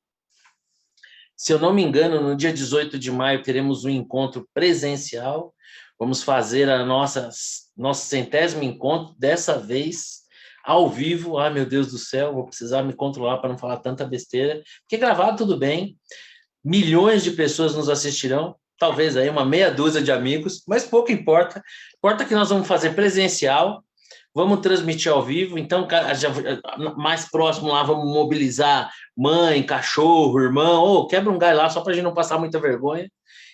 Se eu não me engano, no dia 18 de maio teremos um encontro presencial. Vamos fazer nosso 100º encontro, dessa vez ao vivo. Ai, meu Deus do céu, vou precisar me controlar para não falar tanta besteira. Porque gravado tudo bem. Milhões de pessoas nos assistirão. Talvez aí uma meia dúzia de amigos, mas pouco importa. Importa que nós vamos fazer presencial. Vamos transmitir ao vivo, então mais próximo lá vamos mobilizar mãe, cachorro, irmão, quebra um galho lá só para a gente não passar muita vergonha,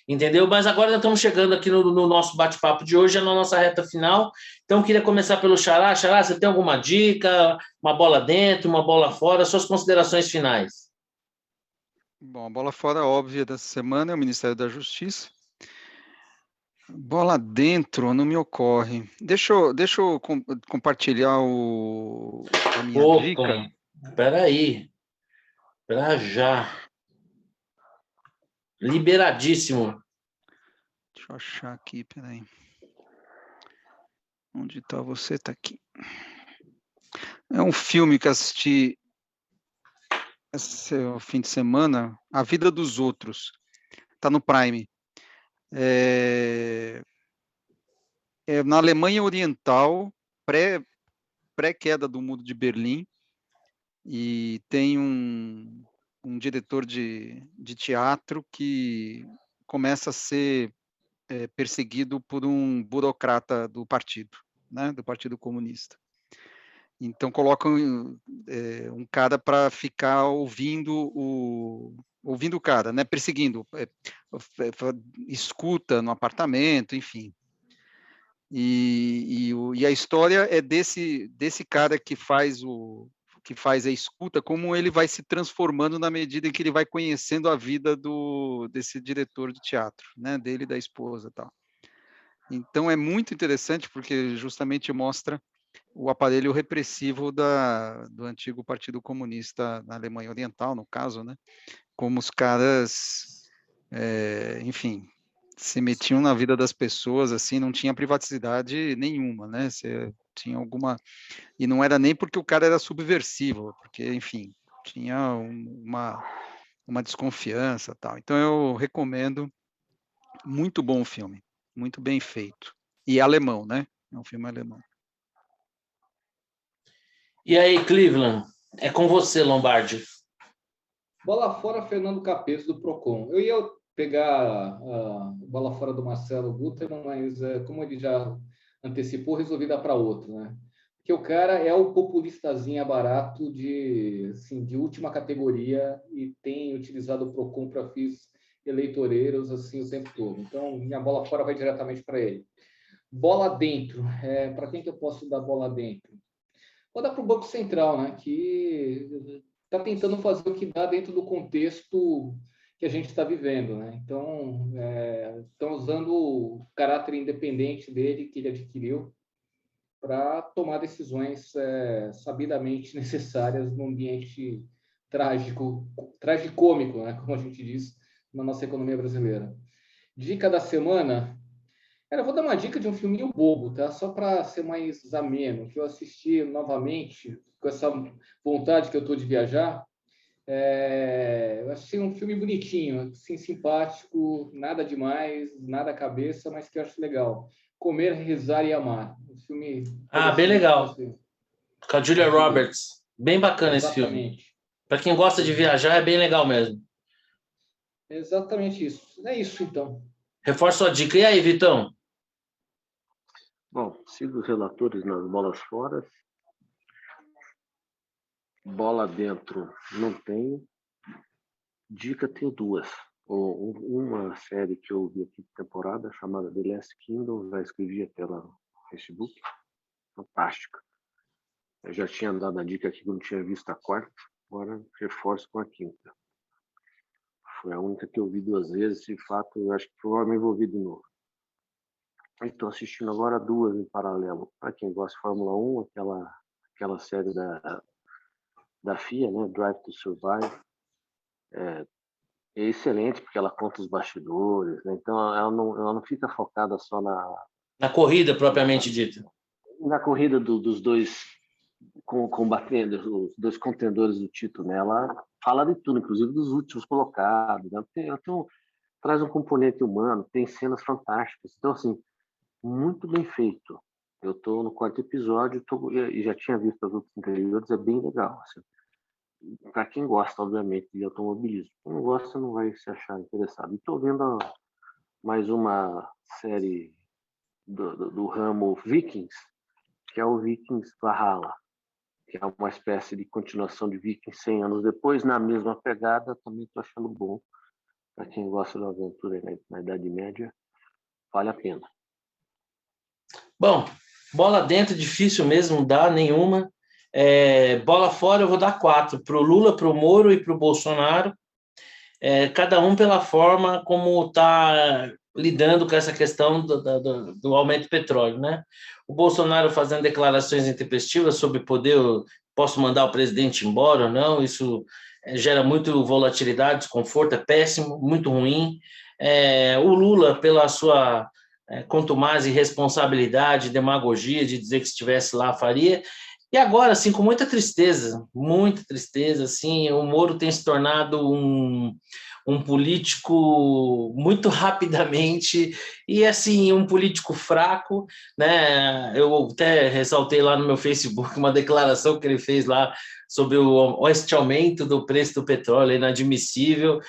entendeu? Mas agora nós estamos chegando aqui no nosso bate-papo de hoje, na nossa reta final, então queria começar pelo Xará. Xará, você tem alguma dica, uma bola dentro, uma bola fora, suas considerações finais? Bom, a bola fora óbvia dessa semana é o Ministério da Justiça. Bola dentro não me ocorre. Deixa eu compartilhar a minha dica. Espera aí. Para já. Liberadíssimo. Deixa eu achar aqui, peraí. Onde está você? Está aqui. É um filme que assisti esse fim de semana, A Vida dos Outros. Está no Prime. É na Alemanha Oriental, pré-queda do Muro de Berlim, e tem um diretor de teatro que começa a ser perseguido por um burocrata do partido, né, do Partido Comunista. Então colocam um cara para ficar ouvindo o cara, né, perseguindo, escuta no apartamento, enfim. E a história é desse cara que faz a escuta, como ele vai se transformando na medida em que ele vai conhecendo a vida desse diretor de teatro, né, dele e da esposa e tal. Então é muito interessante porque justamente mostra o aparelho repressivo do antigo Partido Comunista na Alemanha Oriental, no caso, né, como os caras, enfim, se metiam na vida das pessoas, assim, não tinha privacidade nenhuma, né? Você tinha alguma... E não era nem porque o cara era subversivo, porque, enfim, tinha uma desconfiança e tal. Então, eu recomendo. Muito bom o filme, muito bem feito. E alemão, né? É um filme alemão. E aí, Cleveland? É com você, Lombardi. Bola fora, Fernando Capês, do Procon. Eu ia pegar a bola fora do Marcelo Gutermann, mas como ele já antecipou, resolvi dar para outro, né? Porque o cara é o populistazinho barato assim, de última categoria e tem utilizado o Procon para fins eleitoreiros assim o tempo todo. Então, minha bola fora vai diretamente para ele. Bola dentro. Para quem que eu posso dar bola dentro? Vou dar para o Banco Central, né? Que está tentando fazer o que dá dentro do contexto que a gente está vivendo, né? Então, estão usando o caráter independente dele, que ele adquiriu, para tomar decisões sabidamente necessárias num ambiente trágico, tragicômico, né? Como a gente diz, na nossa economia brasileira. Dica da semana. Cara, eu vou dar uma dica de um filminho bobo, tá? Só para ser mais ameno, que eu assisti novamente, com essa vontade que eu estou de viajar. Eu achei um filme bonitinho, assim, simpático, nada demais, nada cabeça, mas que eu acho legal. Comer, Rezar e Amar. Um filme Bem legal. Assim. Com a Julia Roberts. Bem bacana esse filme. Exatamente. Para quem gosta de viajar, é bem legal mesmo. Exatamente isso. É isso, então. Reforço a dica. E aí, Vitão? Bom, sigo os relatores nas bolas fora. Bola dentro não tenho. Dica tenho duas. Uma série que eu vi aqui de temporada chamada The Last Kingdom, já escrevi até lá no Facebook. Fantástica. Eu já tinha dado a dica aqui que eu não tinha visto a quarta, agora reforço com a quinta. Foi a única que eu vi 2 vezes, de fato, eu acho que provavelmente vou ver de novo. Estou assistindo agora 2 em paralelo. Para quem gosta de Fórmula 1, aquela série da FIA, né, Drive to Survive, é excelente porque ela conta os bastidores, né? Então ela não fica focada só na corrida propriamente dita. Na corrida dos dois combatendo, os 2 contendores do título, né? Ela fala de tudo, inclusive dos últimos colocados, né? Traz um componente humano, tem cenas fantásticas. Então, assim, muito bem feito. Eu estou no 4º episódio e já tinha visto as outras anteriores, é bem legal. Assim. Para quem gosta, obviamente, de automobilismo. Quem não gosta não vai se achar interessado. Estou vendo mais uma série do ramo Vikings, que é o Vikings Valhalla, que é uma espécie de continuação de Vikings 100 anos depois, na mesma pegada. Também estou achando bom. Para quem gosta de aventura na Idade Média, vale a pena. Bom, bola dentro, difícil mesmo, não dá nenhuma. Bola fora, eu vou dar 4. Para o Lula, para o Moro e para o Bolsonaro. Cada um pela forma como está lidando com essa questão do aumento do petróleo, né? O Bolsonaro fazendo declarações intempestivas sobre poder, posso mandar o presidente embora ou não, isso gera muito volatilidade, desconforto, é péssimo, muito ruim. O Lula, pela sua contumaz irresponsabilidade, demagogia de dizer que se estivesse lá faria. E agora, assim, com muita tristeza, assim, o Moro tem se tornado um político muito rapidamente e, assim, um político fraco, né? Eu até ressaltei lá no meu Facebook uma declaração que ele fez lá sobre este aumento do preço do petróleo, inadmissível,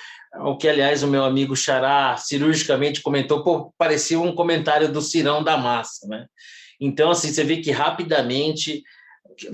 o que, aliás, o meu amigo Xará cirurgicamente comentou, parecia um comentário do Cirão da Massa, né? Então, assim, você vê que rapidamente...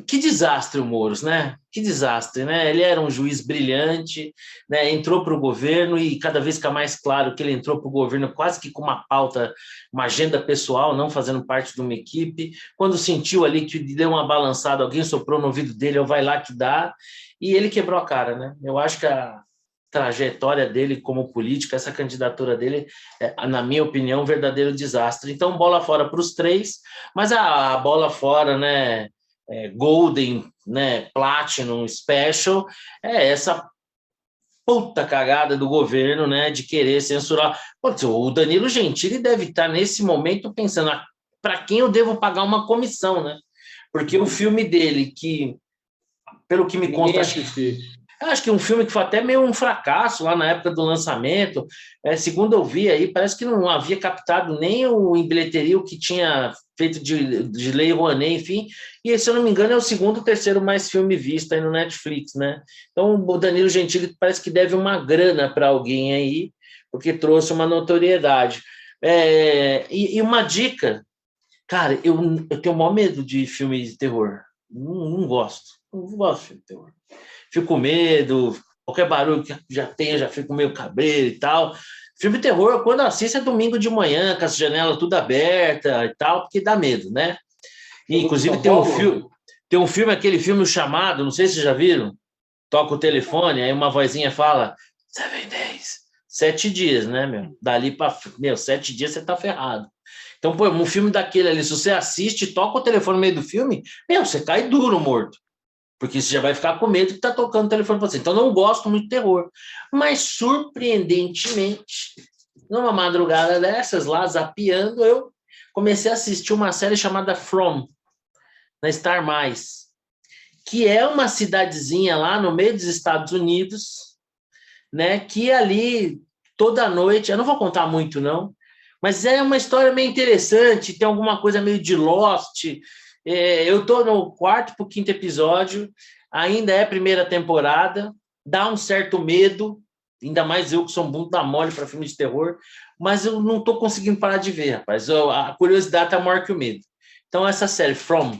Que desastre o Moro, né? Que desastre, né? Ele era um juiz brilhante, né? Entrou para o governo e cada vez fica mais claro que ele entrou para o governo quase que com uma pauta, uma agenda pessoal, não fazendo parte de uma equipe. Quando sentiu ali que deu uma balançada, alguém soprou no ouvido dele, eu vai lá que dá, e ele quebrou a cara, né? Eu acho que a trajetória dele como político, essa candidatura dele, na minha opinião, um verdadeiro desastre. Então, bola fora para os 3, mas a bola fora, né? Golden, né, Platinum, Special, essa puta cagada do governo, né, de querer censurar. O Danilo Gentili deve estar nesse momento pensando, para quem eu devo pagar uma comissão, né? Porque o filme dele, que, pelo que me consta, acho que um filme que foi até meio um fracasso lá na época do lançamento, segundo eu vi aí, parece que não havia captado nem em bilheteria o que tinha feito de Lei Rouanet, enfim, e se eu não me engano é o 2º ou 3º mais filme visto aí no Netflix, né? Então o Danilo Gentili parece que deve uma grana para alguém aí, porque trouxe uma notoriedade. E uma dica Cara, eu tenho o maior medo de filme de terror. Não gosto. Não gosto de filme de terror. Fico com medo, qualquer barulho que já tenha, já fico meio cabreiro e tal. Filme de terror, quando eu assisto, é domingo de manhã, com as janelas tudo abertas e tal, porque dá medo, né? E, inclusive, tem um filme, aquele filme Chamado, não sei se vocês já viram, toca o telefone, aí uma vozinha fala 7 days, 7 dias, né, meu? Dali para, 7 dias você tá ferrado. Então, pô, um filme daquele ali, se você assiste, toca o telefone no meio do filme, você cai duro morto. Porque você já vai ficar com medo que tá tocando o telefone para você. Então, não gosto muito de terror. Mas, surpreendentemente, numa madrugada dessas, lá, zapeando, eu comecei a assistir uma série chamada From, na Star+, que é uma cidadezinha lá no meio dos Estados Unidos, né, que ali, toda noite, eu não vou contar muito, não, mas é uma história meio interessante, tem alguma coisa meio de Lost. Eu estou no 4º para o 5º episódio, ainda é primeira temporada, dá um certo medo, ainda mais eu que sou um bunda mole para filme de terror, mas eu não estou conseguindo parar de ver, rapaz. A curiosidade está maior que o medo. Então, essa série, From,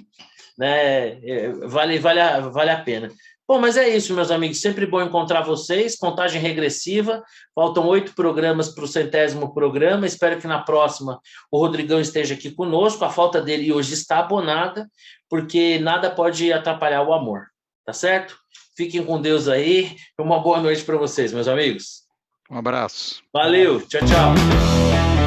né, vale a pena. Bom, mas é isso, meus amigos. Sempre bom encontrar vocês. Contagem regressiva. Faltam 8 programas para o 100º programa. Espero que na próxima o Rodrigão esteja aqui conosco. A falta dele hoje está abonada, porque nada pode atrapalhar o amor. Tá certo? Fiquem com Deus aí. Uma boa noite para vocês, meus amigos. Um abraço. Valeu. Tchau, tchau.